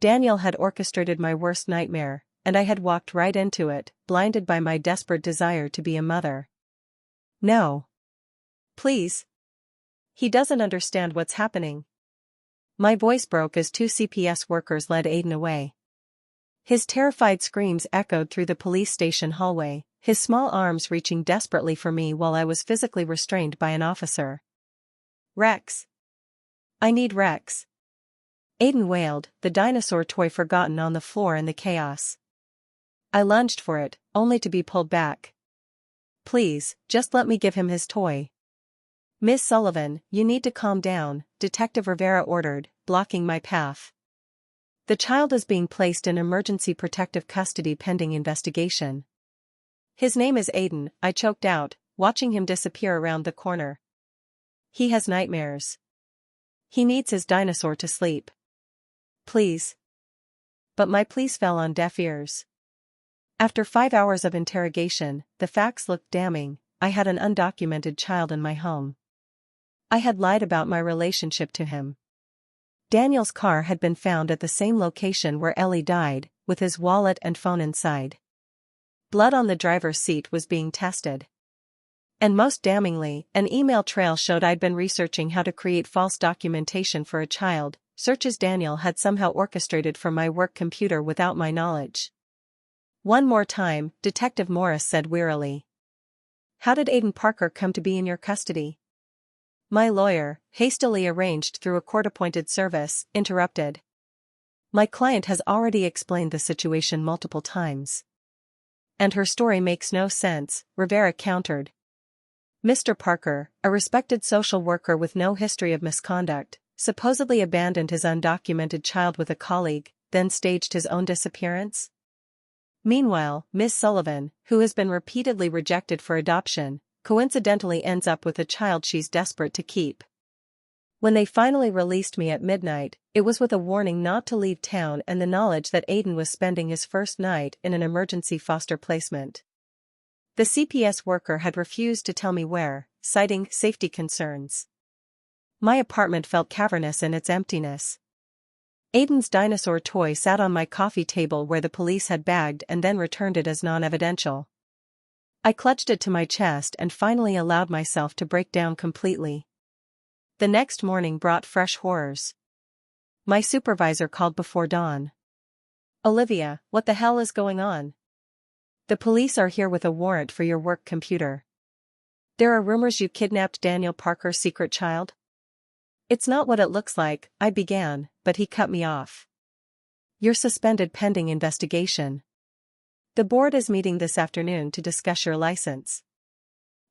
Daniel had orchestrated my worst nightmare, and I had walked right into it, blinded by my desperate desire to be a mother. No. Please. He doesn't understand what's happening. My voice broke as 2 CPS workers led Aiden away. His terrified screams echoed through the police station hallway, his small arms reaching desperately for me while I was physically restrained by an officer. Rex. I need Rex. Aiden wailed, the dinosaur toy forgotten on the floor in the chaos. I lunged for it, only to be pulled back. Please, just let me give him his toy. Miss Sullivan, you need to calm down, Detective Rivera ordered, blocking my path. The child is being placed in emergency protective custody pending investigation. His name is Aiden, I choked out, watching him disappear around the corner. He has nightmares. He needs his dinosaur to sleep. Please. But my pleas fell on deaf ears. After 5 hours of interrogation, the facts looked damning. I had an undocumented child in my home. I had lied about my relationship to him. Daniel's car had been found at the same location where Ellie died, with his wallet and phone inside. Blood on the driver's seat was being tested. And most damningly, an email trail showed I'd been researching how to create false documentation for a child, searches Daniel had somehow orchestrated from my work computer without my knowledge. One more time, Detective Morris said wearily. How did Aiden Parker come to be in your custody? My lawyer, hastily arranged through a court-appointed service, interrupted. My client has already explained the situation multiple times. And her story makes no sense, Rivera countered. Mr. Parker, a respected social worker with no history of misconduct, supposedly abandoned his undocumented child with a colleague, then staged his own disappearance? Meanwhile, Miss Sullivan, who has been repeatedly rejected for adoption, coincidentally ends up with a child she's desperate to keep. When they finally released me at midnight, it was with a warning not to leave town and the knowledge that Aiden was spending his first night in an emergency foster placement. The CPS worker had refused to tell me where, citing safety concerns. My apartment felt cavernous in its emptiness. Aiden's dinosaur toy sat on my coffee table where the police had bagged and then returned it as non-evidential. I clutched it to my chest and finally allowed myself to break down completely. The next morning brought fresh horrors. My supervisor called before dawn. Olivia, what the hell is going on? The police are here with a warrant for your work computer. There are rumors you kidnapped Daniel Parker's secret child? It's not what it looks like, I began, but he cut me off. You're suspended pending investigation. The board is meeting this afternoon to discuss your license.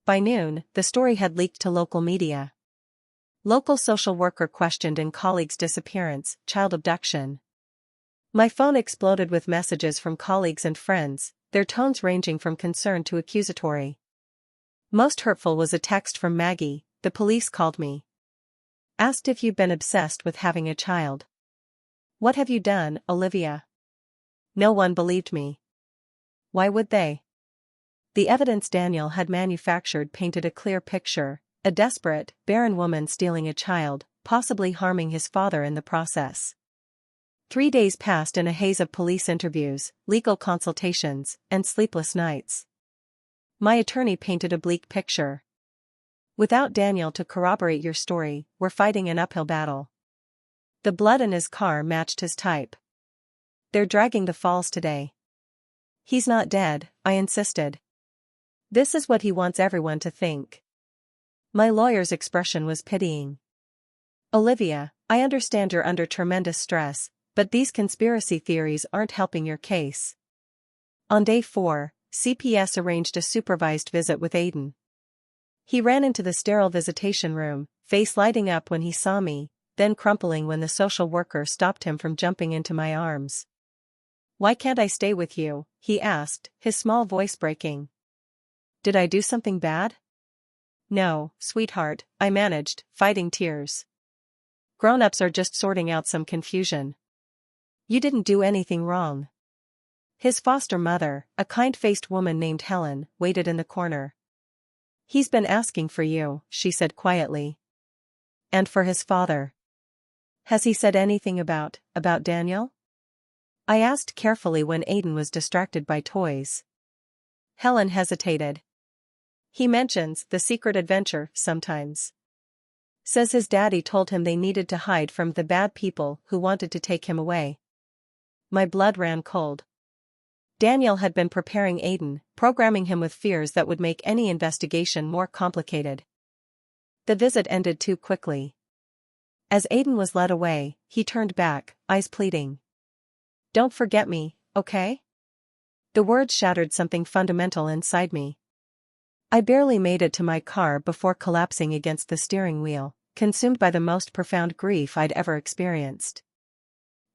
By noon, the story had leaked to local media. Local social worker questioned in colleague's disappearance, child abduction. My phone exploded with messages from colleagues and friends, their tones ranging from concerned to accusatory. Most hurtful was a text from Maggie, the police called me. Asked if you've been obsessed with having a child. What have you done, Olivia? No one believed me. Why would they? The evidence Daniel had manufactured painted a clear picture, a desperate, barren woman stealing a child, possibly harming his father in the process. 3 days passed in a haze of police interviews, legal consultations, and sleepless nights. My attorney painted a bleak picture. Without Daniel to corroborate your story, we're fighting an uphill battle. The blood in his car matched his type. They're dragging the falls today. He's not dead, I insisted. This is what he wants everyone to think. My lawyer's expression was pitying. Olivia, I understand you're under tremendous stress, but these conspiracy theories aren't helping your case. On day 4, CPS arranged a supervised visit with Aiden. He ran into the sterile visitation room, face lighting up when he saw me, then crumpling when the social worker stopped him from jumping into my arms. "Why can't I stay with you?" he asked, his small voice breaking. "Did I do something bad?" "No, sweetheart," I managed, fighting tears. "Grown-ups are just sorting out some confusion. You didn't do anything wrong." His foster mother, a kind-faced woman named Helen, waited in the corner. "He's been asking for you," she said quietly. "And for his father. Has he said anything about Daniel?" I asked carefully when Aiden was distracted by toys. Helen hesitated. "He mentions the secret adventure sometimes. Says his daddy told him they needed to hide from the bad people who wanted to take him away." My blood ran cold. Daniel had been preparing Aiden, programming him with fears that would make any investigation more complicated. The visit ended too quickly. As Aiden was led away, he turned back, eyes pleading. "Don't forget me, okay?" The words shattered something fundamental inside me. I barely made it to my car before collapsing against the steering wheel, consumed by the most profound grief I'd ever experienced.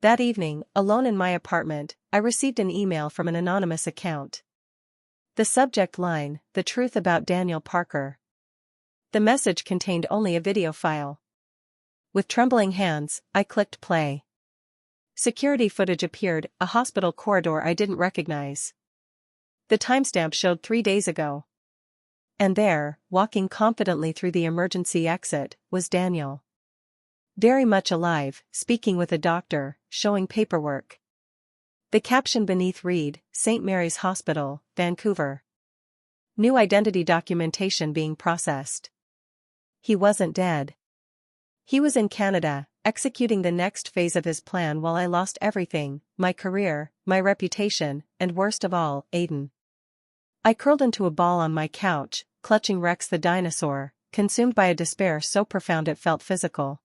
That evening, alone in my apartment, I received an email from an anonymous account. The subject line, "The truth about Daniel Parker." The message contained only a video file. With trembling hands, I clicked play. Security footage appeared, a hospital corridor I didn't recognize. The timestamp showed 3 days ago. And there, walking confidently through the emergency exit, was Daniel. Very much alive, speaking with a doctor, showing paperwork. The caption beneath read, "St. Mary's Hospital, Vancouver. New identity documentation being processed." He wasn't dead. He was in Canada, executing the next phase of his plan while I lost everything, my career, my reputation, and worst of all, Aiden. I curled into a ball on my couch, clutching Rex the dinosaur, consumed by a despair so profound it felt physical.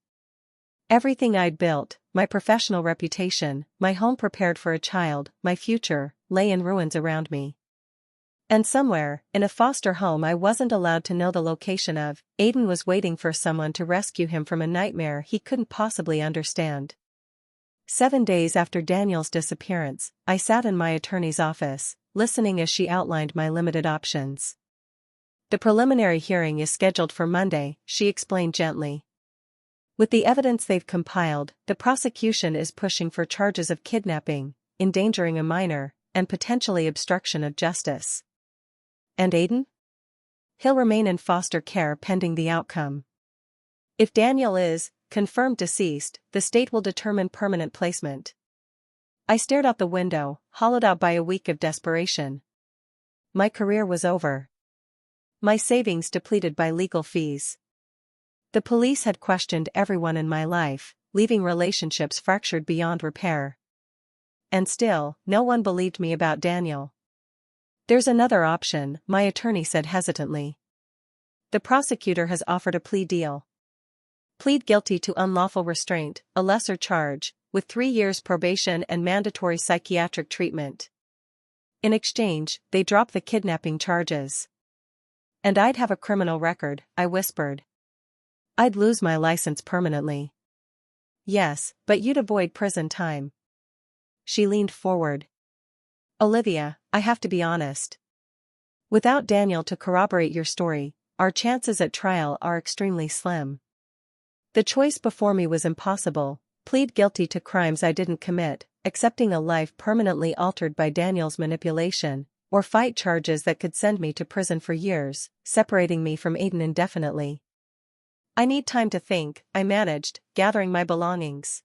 Everything I'd built, my professional reputation, my home prepared for a child, my future, lay in ruins around me. And somewhere, in a foster home I wasn't allowed to know the location of, Aiden was waiting for someone to rescue him from a nightmare he couldn't possibly understand. 7 days after Daniel's disappearance, I sat in my attorney's office, listening as she outlined my limited options. "The preliminary hearing is scheduled for Monday," she explained gently. "With the evidence they've compiled, the prosecution is pushing for charges of kidnapping, endangering a minor, and potentially obstruction of justice." "And Aiden?" "He'll remain in foster care pending the outcome. If Daniel is confirmed deceased, the state will determine permanent placement." I stared out the window, hollowed out by a week of desperation. My career was over. My savings depleted by legal fees. The police had questioned everyone in my life, leaving relationships fractured beyond repair. And still, no one believed me about Daniel. "There's another option," my attorney said hesitantly. "The prosecutor has offered a plea deal. Plead guilty to unlawful restraint, a lesser charge, with 3 years probation and mandatory psychiatric treatment. In exchange, they drop the kidnapping charges." "And I'd have a criminal record," I whispered. "I'd lose my license permanently." "Yes, but you'd avoid prison time." She leaned forward. "Olivia, I have to be honest. Without Daniel to corroborate your story, our chances at trial are extremely slim. The choice before me was impossible: plead guilty to crimes I didn't commit, accepting a life permanently altered by Daniel's manipulation, or fight charges that could send me to prison for years, separating me from Aiden indefinitely. I need time to think," I managed, gathering my belongings.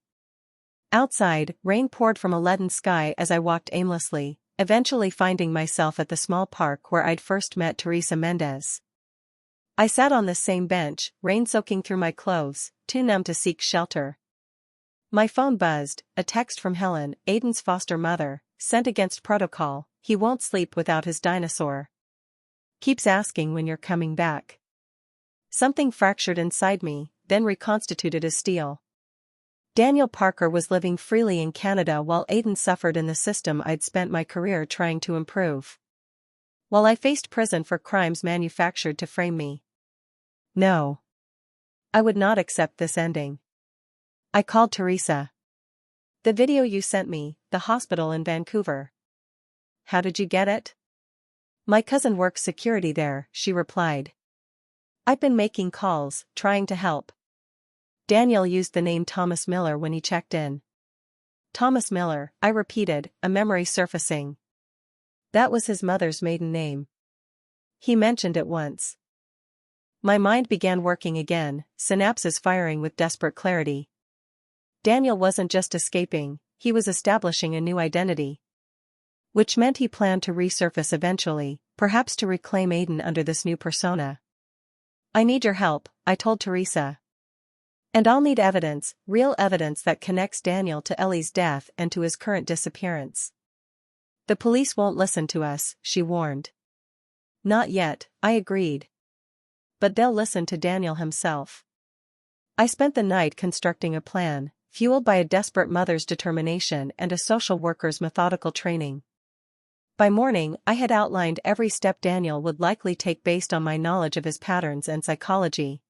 Outside, rain poured from a leaden sky as I walked aimlessly, eventually finding myself at the small park where I'd first met Teresa Mendez. I sat on the same bench, rain soaking through my clothes, too numb to seek shelter. My phone buzzed, a text from Helen, Aiden's foster mother, sent against protocol. He won't sleep without his dinosaur. Keeps asking when you're coming back. Something fractured inside me, then reconstituted as steel. Daniel Parker was living freely in Canada while Aiden suffered in the system I'd spent my career trying to improve. While I faced prison for crimes manufactured to frame me. No. I would not accept this ending. I called Teresa. The video you sent me, the hospital in Vancouver. How did you get it? My cousin works security there, she replied. I've been making calls, trying to help. Daniel used the name Thomas Miller when he checked in. Thomas Miller, I repeated, a memory surfacing. That was his mother's maiden name. He mentioned it once. My mind began working again, synapses firing with desperate clarity. Daniel wasn't just escaping, he was establishing a new identity. Which meant he planned to resurface eventually, perhaps to reclaim Aiden under this new persona. I need your help, I told Teresa. And I'll need evidence, real evidence that connects Daniel to Ellie's death and to his current disappearance. The police won't listen to us, she warned. Not yet, I agreed. But they'll listen to Daniel himself. I spent the night constructing a plan, fueled by a desperate mother's determination and a social worker's methodical training. By morning, I had outlined every step Daniel would likely take based on my knowledge of his patterns and psychology.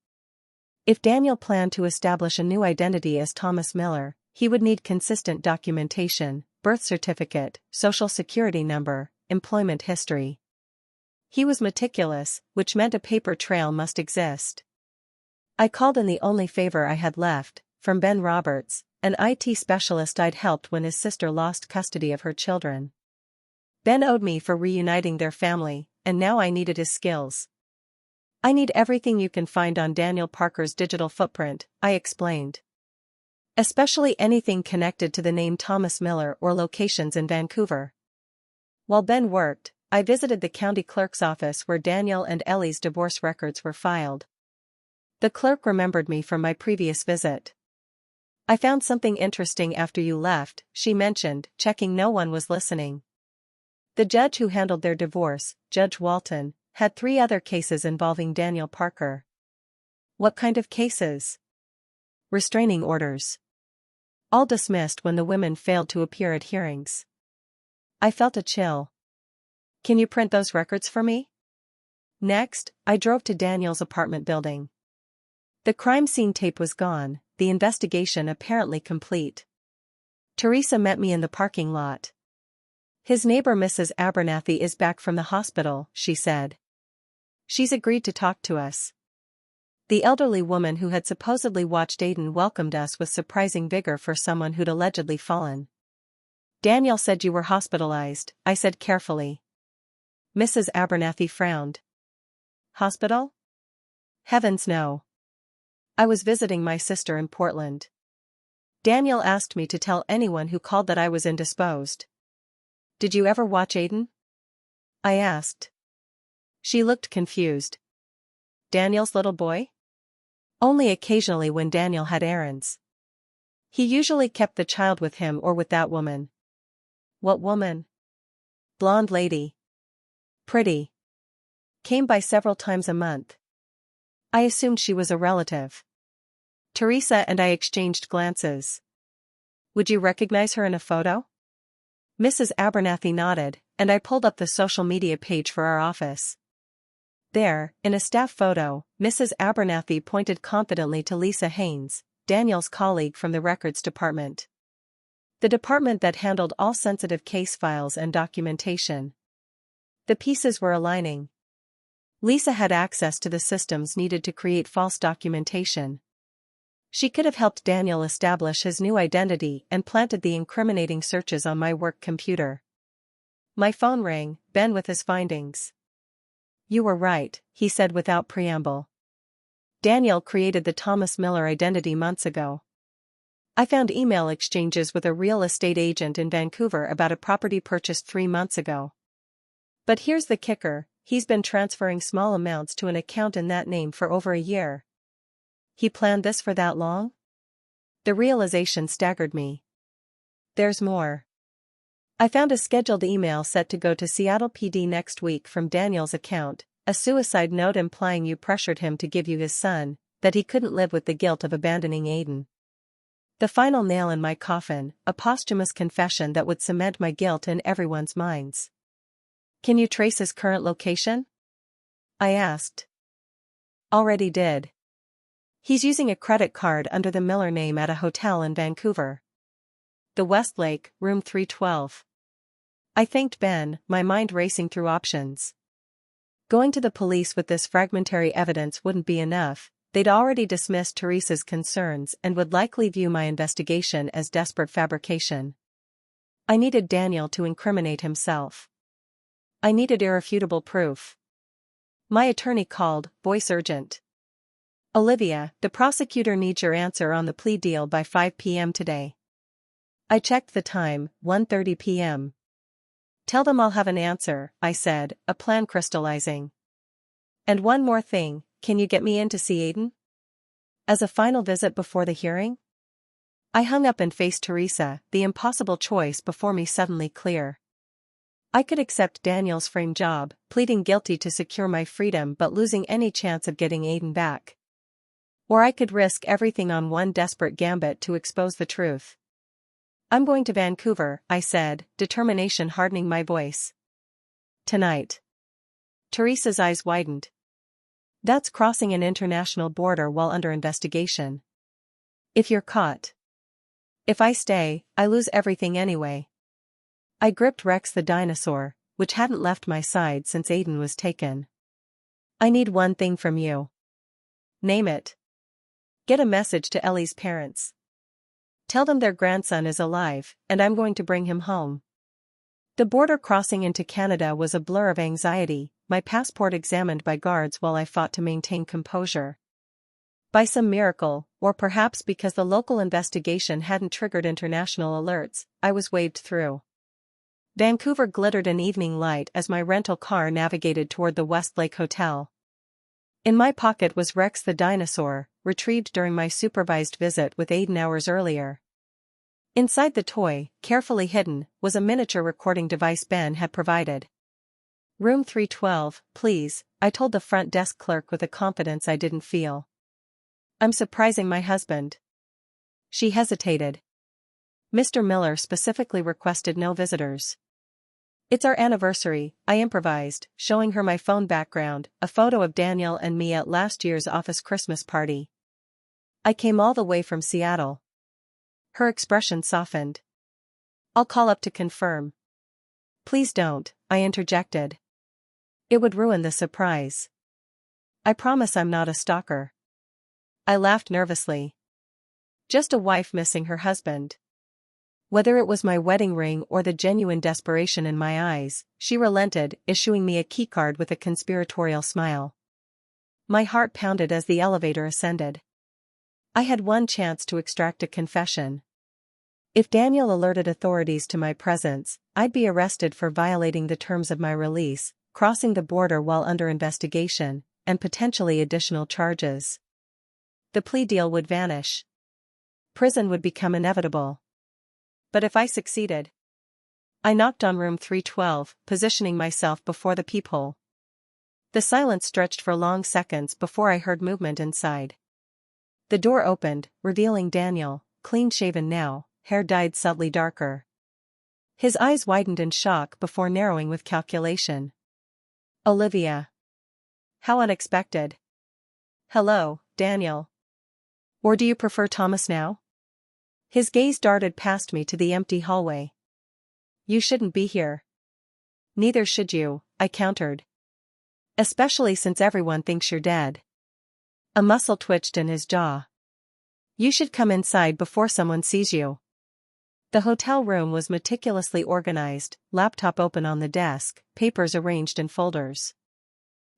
If Daniel planned to establish a new identity as Thomas Miller, he would need consistent documentation, birth certificate, social security number, employment history. He was meticulous, which meant a paper trail must exist. I called in the only favor I had left, from Ben Roberts, an IT specialist I'd helped when his sister lost custody of her children. Ben owed me for reuniting their family, and now I needed his skills. I need everything you can find on Daniel Parker's digital footprint, I explained. Especially anything connected to the name Thomas Miller or locations in Vancouver. While Ben worked, I visited the county clerk's office where Daniel and Ellie's divorce records were filed. The clerk remembered me from my previous visit. I found something interesting after you left, she mentioned, checking no one was listening. The judge who handled their divorce, Judge Walton, had 3 other cases involving Daniel Parker. What kind of cases? Restraining orders. All dismissed when the women failed to appear at hearings. I felt a chill. Can you print those records for me? Next, I drove to Daniel's apartment building. The crime scene tape was gone, the investigation apparently complete. Teresa met me in the parking lot. His neighbor Mrs. Abernathy is back from the hospital, she said. She's agreed to talk to us. The elderly woman who had supposedly watched Aiden welcomed us with surprising vigor for someone who'd allegedly fallen. Daniel said you were hospitalized, I said carefully. Mrs. Abernathy frowned. Hospital? Heavens no. I was visiting my sister in Portland. Daniel asked me to tell anyone who called that I was indisposed. Did you ever watch Aiden? I asked. She looked confused. Daniel's little boy? Only occasionally when Daniel had errands. He usually kept the child with him or with that woman. What woman? Blonde lady. Pretty. Came by several times a month. I assumed she was a relative. Teresa and I exchanged glances. Would you recognize her in a photo? Mrs. Abernathy nodded, and I pulled up the social media page for our office. There, in a staff photo, Mrs. Abernathy pointed confidently to Lisa Haynes, Daniel's colleague from the records department. The department that handled all sensitive case files and documentation. The pieces were aligning. Lisa had access to the systems needed to create false documentation. She could have helped Daniel establish his new identity and planted the incriminating searches on my work computer. My phone rang, Ben with his findings. You were right, he said without preamble. Daniel created the Thomas Miller identity months ago. I found email exchanges with a real estate agent in Vancouver about a property purchased 3 months ago. But here's the kicker, he's been transferring small amounts to an account in that name for over a year. He planned this for that long? The realization staggered me. There's more. I found a scheduled email set to go to Seattle PD next week from Daniel's account, a suicide note implying you pressured him to give you his son, that he couldn't live with the guilt of abandoning Aiden. The final nail in my coffin, a posthumous confession that would cement my guilt in everyone's minds. Can you trace his current location? I asked. Already did. He's using a credit card under the Miller name at a hotel in Vancouver. The Westlake, room 312. I thanked Ben, my mind racing through options. Going to the police with this fragmentary evidence wouldn't be enough. They'd already dismissed Teresa's concerns and would likely view my investigation as desperate fabrication. I needed Daniel to incriminate himself. I needed irrefutable proof. My attorney called, voice urgent. Olivia, the prosecutor needs your answer on the plea deal by 5 p.m. today. I checked the time, 1:30 p.m. Tell them I'll have an answer, I said, a plan crystallizing. And one more thing, can you get me in to see Aiden? As a final visit before the hearing? I hung up and faced Teresa, the impossible choice before me suddenly clear. I could accept Daniel's frame job, pleading guilty to secure my freedom but losing any chance of getting Aiden back. Or I could risk everything on one desperate gambit to expose the truth. I'm going to Vancouver, I said, determination hardening my voice. Tonight. Teresa's eyes widened. That's crossing an international border while under investigation. If you're caught. If I stay, I lose everything anyway. I gripped Rex the dinosaur, which hadn't left my side since Aiden was taken. I need one thing from you. Name it. Get a message to Ellie's parents. Tell them their grandson is alive, and I'm going to bring him home. The border crossing into Canada was a blur of anxiety, my passport examined by guards while I fought to maintain composure. By some miracle, or perhaps because the local investigation hadn't triggered international alerts, I was waved through. Vancouver glittered in evening light as my rental car navigated toward the Westlake Hotel. In my pocket was Rex the dinosaur, retrieved during my supervised visit with Aiden hours earlier. Inside the toy, carefully hidden, was a miniature recording device Ben had provided. Room 312, please, I told the front desk clerk with a confidence I didn't feel. I'm surprising my husband. She hesitated. Mr. Miller specifically requested no visitors. It's our anniversary, I improvised, showing her my phone background, a photo of Daniel and me at last year's office Christmas party. I came all the way from Seattle. Her expression softened. I'll call up to confirm. Please don't, I interjected. It would ruin the surprise. I promise I'm not a stalker. I laughed nervously. Just a wife missing her husband. Whether it was my wedding ring or the genuine desperation in my eyes, she relented, issuing me a keycard with a conspiratorial smile. My heart pounded as the elevator ascended. I had one chance to extract a confession. If Daniel alerted authorities to my presence, I'd be arrested for violating the terms of my release, crossing the border while under investigation, and potentially additional charges. The plea deal would vanish. Prison would become inevitable. But if I succeeded? I knocked on room 312, positioning myself before the peephole. The silence stretched for long seconds before I heard movement inside. The door opened, revealing Daniel, clean-shaven now, hair dyed subtly darker. His eyes widened in shock before narrowing with calculation. Olivia. How unexpected. Hello, Daniel. Or do you prefer Thomas now? His gaze darted past me to the empty hallway. You shouldn't be here. Neither should you, I countered. Especially since everyone thinks you're dead. A muscle twitched in his jaw. You should come inside before someone sees you. The hotel room was meticulously organized, laptop open on the desk, papers arranged in folders.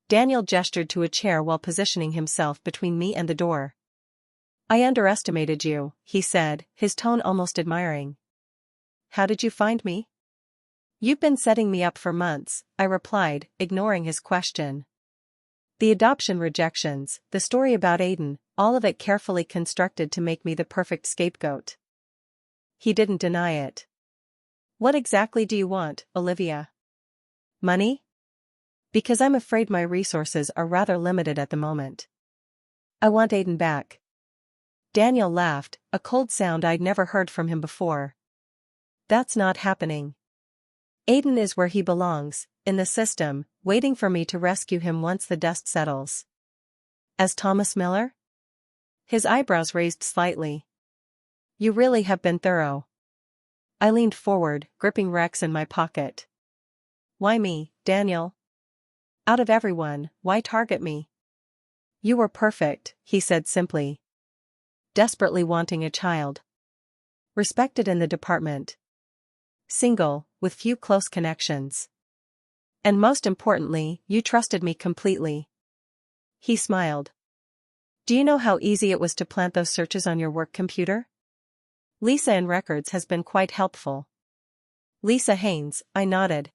Daniel gestured to a chair while positioning himself between me and the door. I underestimated you, he said, his tone almost admiring. How did you find me? You've been setting me up for months, I replied, ignoring his question. The adoption rejections, the story about Aiden, all of it carefully constructed to make me the perfect scapegoat. He didn't deny it. What exactly do you want, Olivia? Money? Because I'm afraid my resources are rather limited at the moment. I want Aiden back. Daniel laughed, a cold sound I'd never heard from him before. That's not happening. Aiden is where he belongs, in the system, waiting for me to rescue him once the dust settles. As Thomas Miller? His eyebrows raised slightly. You really have been thorough. I leaned forward, gripping Rex in my pocket. Why me, Daniel? Out of everyone, why target me? You were perfect, he said simply. Desperately wanting a child. Respected in the department. Single, with few close connections. And most importantly, you trusted me completely. He smiled. Do you know how easy it was to plant those searches on your work computer? Lisa in records has been quite helpful. Lisa Haynes, I nodded.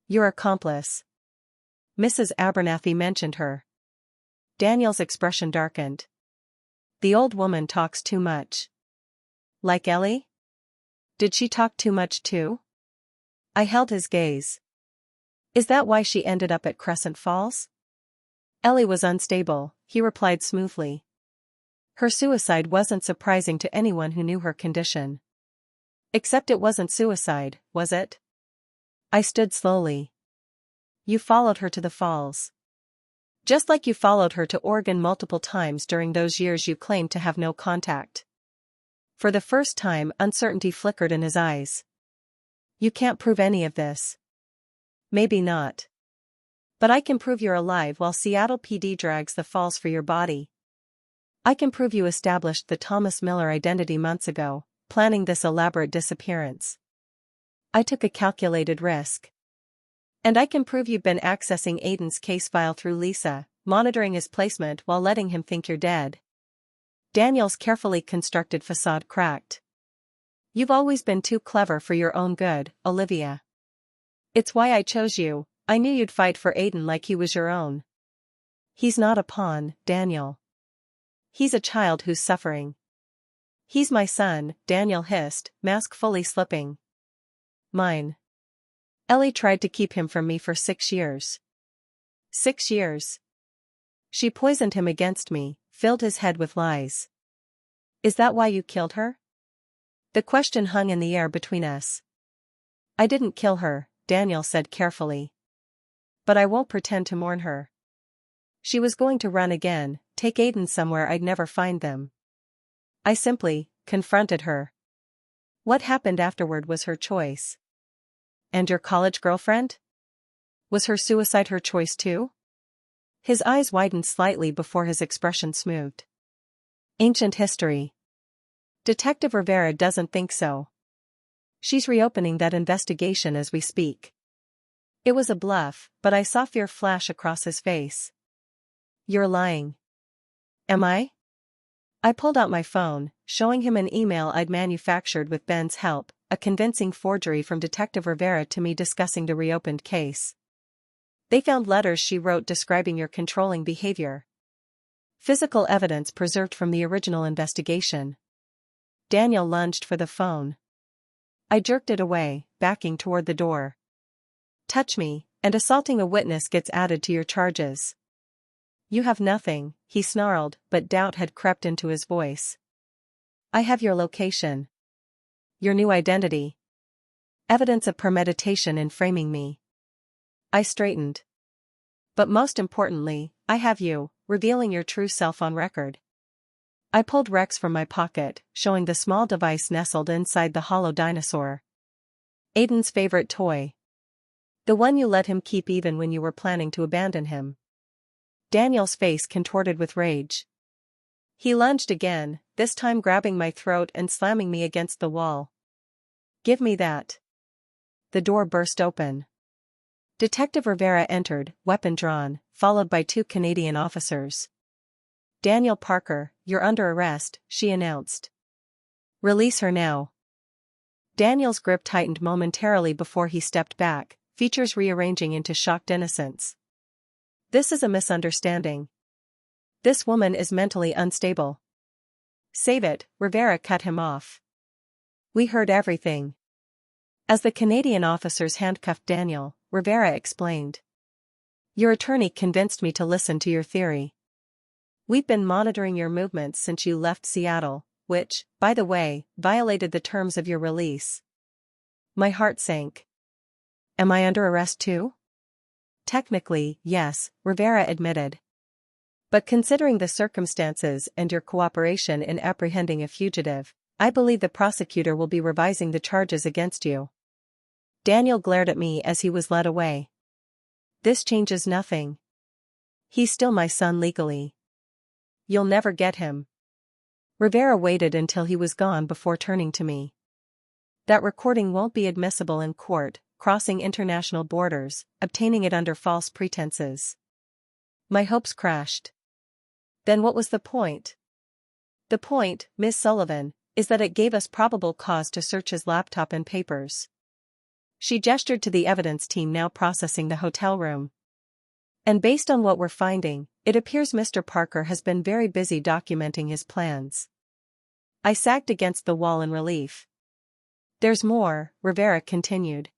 Your accomplice. Mrs. Abernathy mentioned her. Daniel's expression darkened. The old woman talks too much. Like Ellie? Did she talk too much too? I held his gaze. Is that why she ended up at Crescent Falls? Ellie was unstable, he replied smoothly. Her suicide wasn't surprising to anyone who knew her condition. Except it wasn't suicide, was it? I stood slowly. You followed her to the falls. Just like you followed her to Oregon multiple times during those years you claimed to have no contact. For the first time, uncertainty flickered in his eyes. You can't prove any of this. Maybe not. But I can prove you're alive while Seattle PD drags the falls for your body. I can prove you established the Thomas Miller identity months ago, planning this elaborate disappearance. I took a calculated risk. And I can prove you've been accessing Aiden's case file through Lisa, monitoring his placement while letting him think you're dead. Daniel's carefully constructed facade cracked. You've always been too clever for your own good, Olivia. It's why I chose you. I knew you'd fight for Aiden like he was your own. He's not a pawn, Daniel. He's a child who's suffering. He's my son, Daniel hissed, mask fully slipping. Mine. Ellie tried to keep him from me for 6 years. 6 years. She poisoned him against me, filled his head with lies. Is that why you killed her? The question hung in the air between us. I didn't kill her, Daniel said carefully. But I won't pretend to mourn her. She was going to run again, take Aiden somewhere I'd never find them. I simply confronted her. What happened afterward was her choice. And your college girlfriend? Was her suicide her choice too? His eyes widened slightly before his expression smoothed. Ancient history. Detective Rivera doesn't think so. She's reopening that investigation as we speak. It was a bluff, but I saw fear flash across his face. You're lying. Am I? I pulled out my phone, showing him an email I'd manufactured with Ben's help, a convincing forgery from Detective Rivera to me discussing the reopened case. They found letters she wrote describing your controlling behavior. Physical evidence preserved from the original investigation. Daniel lunged for the phone. I jerked it away, backing toward the door. Touch me, and assaulting a witness gets added to your charges. You have nothing, he snarled, but doubt had crept into his voice. I have your location. Your new identity. Evidence of premeditation in framing me. I straightened. But most importantly, I have you, revealing your true self on record. I pulled Rex from my pocket, showing the small device nestled inside the hollow dinosaur. Aiden's favorite toy. The one you let him keep even when you were planning to abandon him. Daniel's face contorted with rage. He lunged again, this time grabbing my throat and slamming me against the wall. Give me that. The door burst open. Detective Rivera entered, weapon drawn, followed by 2 Canadian officers. Daniel Parker, you're under arrest, she announced. Release her now. Daniel's grip tightened momentarily before he stepped back, features rearranging into shocked innocence. This is a misunderstanding. This woman is mentally unstable. Save it, Rivera cut him off. We heard everything. As the Canadian officers handcuffed Daniel, Rivera explained. Your attorney convinced me to listen to your theory. We've been monitoring your movements since you left Seattle, which, by the way, violated the terms of your release. My heart sank. Am I under arrest too? Technically, yes, Rivera admitted. But considering the circumstances and your cooperation in apprehending a fugitive, I believe the prosecutor will be revising the charges against you. Daniel glared at me as he was led away. This changes nothing. He's still my son legally. You'll never get him. Rivera waited until he was gone before turning to me. That recording won't be admissible in court, crossing international borders, obtaining it under false pretenses. My hopes crashed. Then what was the point? The point, Miss Sullivan, is that it gave us probable cause to search his laptop and papers. She gestured to the evidence team now processing the hotel room. And based on what we're finding, it appears Mr. Parker has been very busy documenting his plans. I sagged against the wall in relief. There's more, Rivera continued.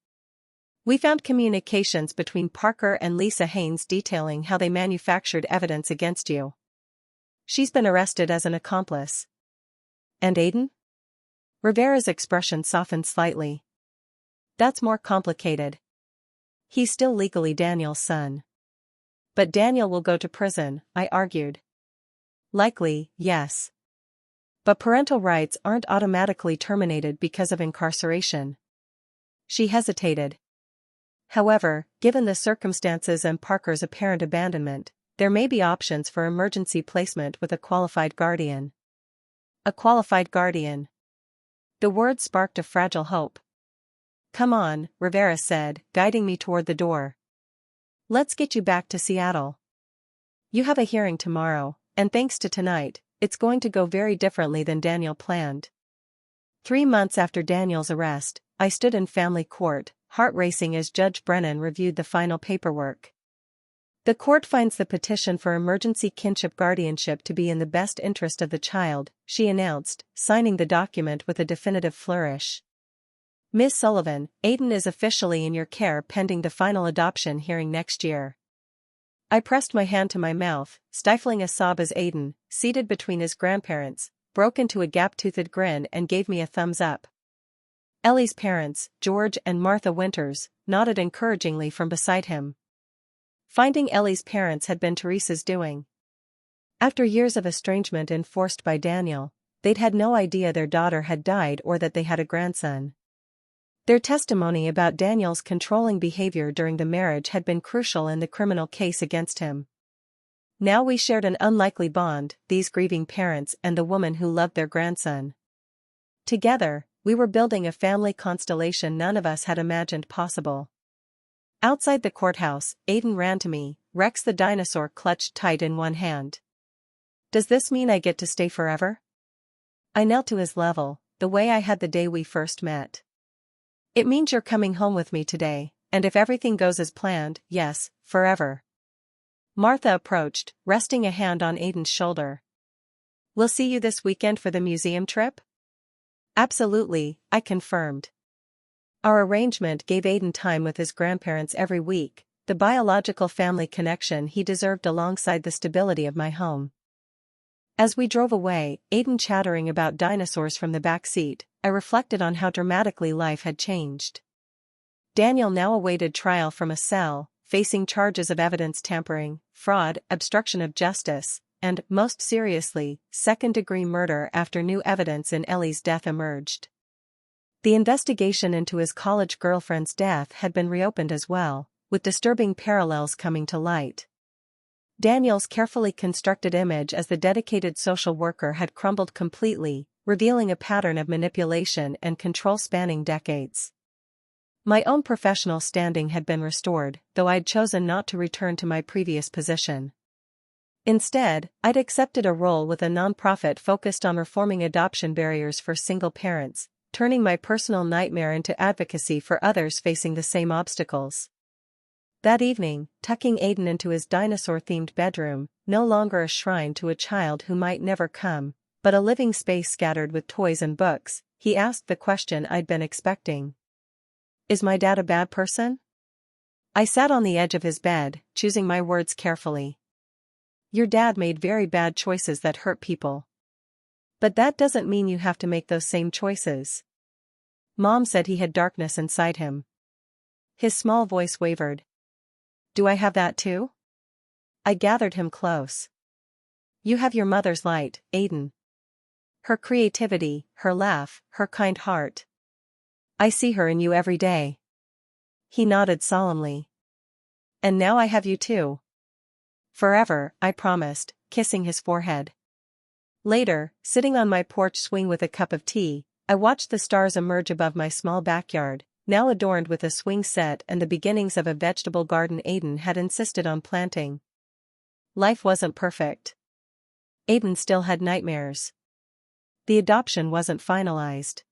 We found communications between Parker and Lisa Haynes detailing how they manufactured evidence against you. She's been arrested as an accomplice. And Aiden? Rivera's expression softened slightly. That's more complicated. He's still legally Daniel's son. But Daniel will go to prison, I argued. Likely, yes. But parental rights aren't automatically terminated because of incarceration. She hesitated. However, given the circumstances and Parker's apparent abandonment, there may be options for emergency placement with a qualified guardian. A qualified guardian. The word sparked a fragile hope. Come on, Rivera said, guiding me toward the door. Let's get you back to Seattle. You have a hearing tomorrow, and thanks to tonight, it's going to go very differently than Daniel planned. 3 months after Daniel's arrest, I stood in family court, heart racing as Judge Brennan reviewed the final paperwork. The court finds the petition for emergency kinship guardianship to be in the best interest of the child, she announced, signing the document with a definitive flourish. Ms. Sullivan, Aiden is officially in your care pending the final adoption hearing next year. I pressed my hand to my mouth, stifling a sob as Aiden, seated between his grandparents, broke into a gap-toothed grin and gave me a thumbs up. Ellie's parents, George and Martha Winters, nodded encouragingly from beside him. Finding Ellie's parents had been Teresa's doing. After years of estrangement enforced by Daniel, they'd had no idea their daughter had died or that they had a grandson. Their testimony about Daniel's controlling behavior during the marriage had been crucial in the criminal case against him. Now we shared an unlikely bond, these grieving parents and the woman who loved their grandson. Together, we were building a family constellation none of us had imagined possible. Outside the courthouse, Aiden ran to me, Rex the dinosaur clutched tight in one hand. Does this mean I get to stay forever? I knelt to his level, the way I had the day we first met. It means you're coming home with me today, and if everything goes as planned, yes, forever. Martha approached, resting a hand on Aiden's shoulder. We'll see you this weekend for the museum trip? Absolutely, I confirmed. Our arrangement gave Aiden time with his grandparents every week, the biological family connection he deserved alongside the stability of my home. As we drove away, Aiden chattering about dinosaurs from the back seat, I reflected on how dramatically life had changed. Daniel now awaited trial from a cell, facing charges of evidence tampering, fraud, obstruction of justice, and, most seriously, second-degree murder after new evidence in Ellie's death emerged. The investigation into his college girlfriend's death had been reopened as well, with disturbing parallels coming to light. Daniel's carefully constructed image as the dedicated social worker had crumbled completely, revealing a pattern of manipulation and control spanning decades. My own professional standing had been restored, though I'd chosen not to return to my previous position. Instead, I'd accepted a role with a nonprofit focused on reforming adoption barriers for single parents, turning my personal nightmare into advocacy for others facing the same obstacles. That evening, tucking Aiden into his dinosaur-themed bedroom, no longer a shrine to a child who might never come, but a living space scattered with toys and books, he asked the question I'd been expecting. Is my dad a bad person? I sat on the edge of his bed, choosing my words carefully. Your dad made very bad choices that hurt people. But that doesn't mean you have to make those same choices. Mom said he had darkness inside him. His small voice wavered. Do I have that too? I gathered him close. You have your mother's light, Aiden. Her creativity, her laugh, her kind heart. I see her in you every day. He nodded solemnly. And now I have you too. Forever, I promised, kissing his forehead. Later, sitting on my porch swing with a cup of tea, I watched the stars emerge above my small backyard, now adorned with a swing set and the beginnings of a vegetable garden Aiden had insisted on planting. Life wasn't perfect. Aiden still had nightmares. The adoption wasn't finalized.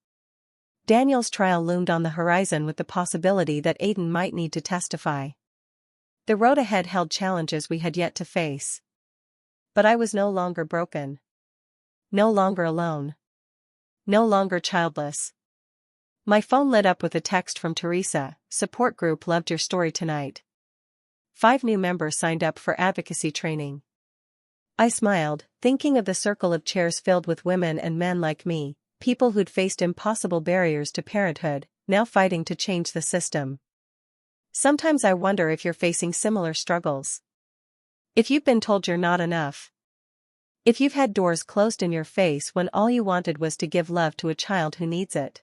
Daniel's trial loomed on the horizon with the possibility that Aiden might need to testify. The road ahead held challenges we had yet to face. But I was no longer broken. No longer alone. No longer childless. My phone lit up with a text from Teresa, support group loved your story tonight. 5 new members signed up for advocacy training. I smiled, thinking of the circle of chairs filled with women and men like me, people who'd faced impossible barriers to parenthood, now fighting to change the system. Sometimes I wonder if you're facing similar struggles. If you've been told you're not enough. If you've had doors closed in your face when all you wanted was to give love to a child who needs it.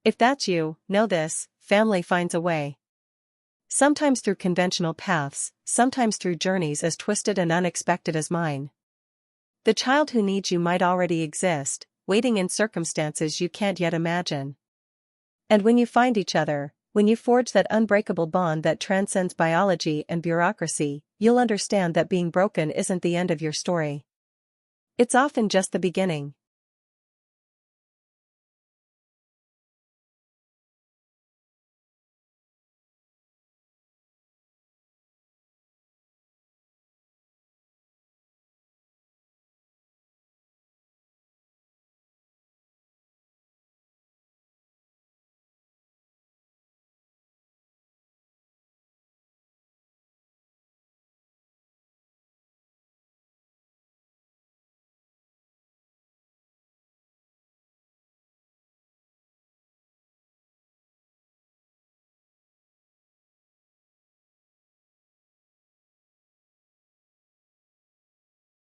If that's you, know this, family finds a way. Sometimes through conventional paths, sometimes through journeys as twisted and unexpected as mine. The child who needs you might already exist, waiting in circumstances you can't yet imagine. And when you find each other, when you forge that unbreakable bond that transcends biology and bureaucracy, you'll understand that being broken isn't the end of your story. It's often just the beginning.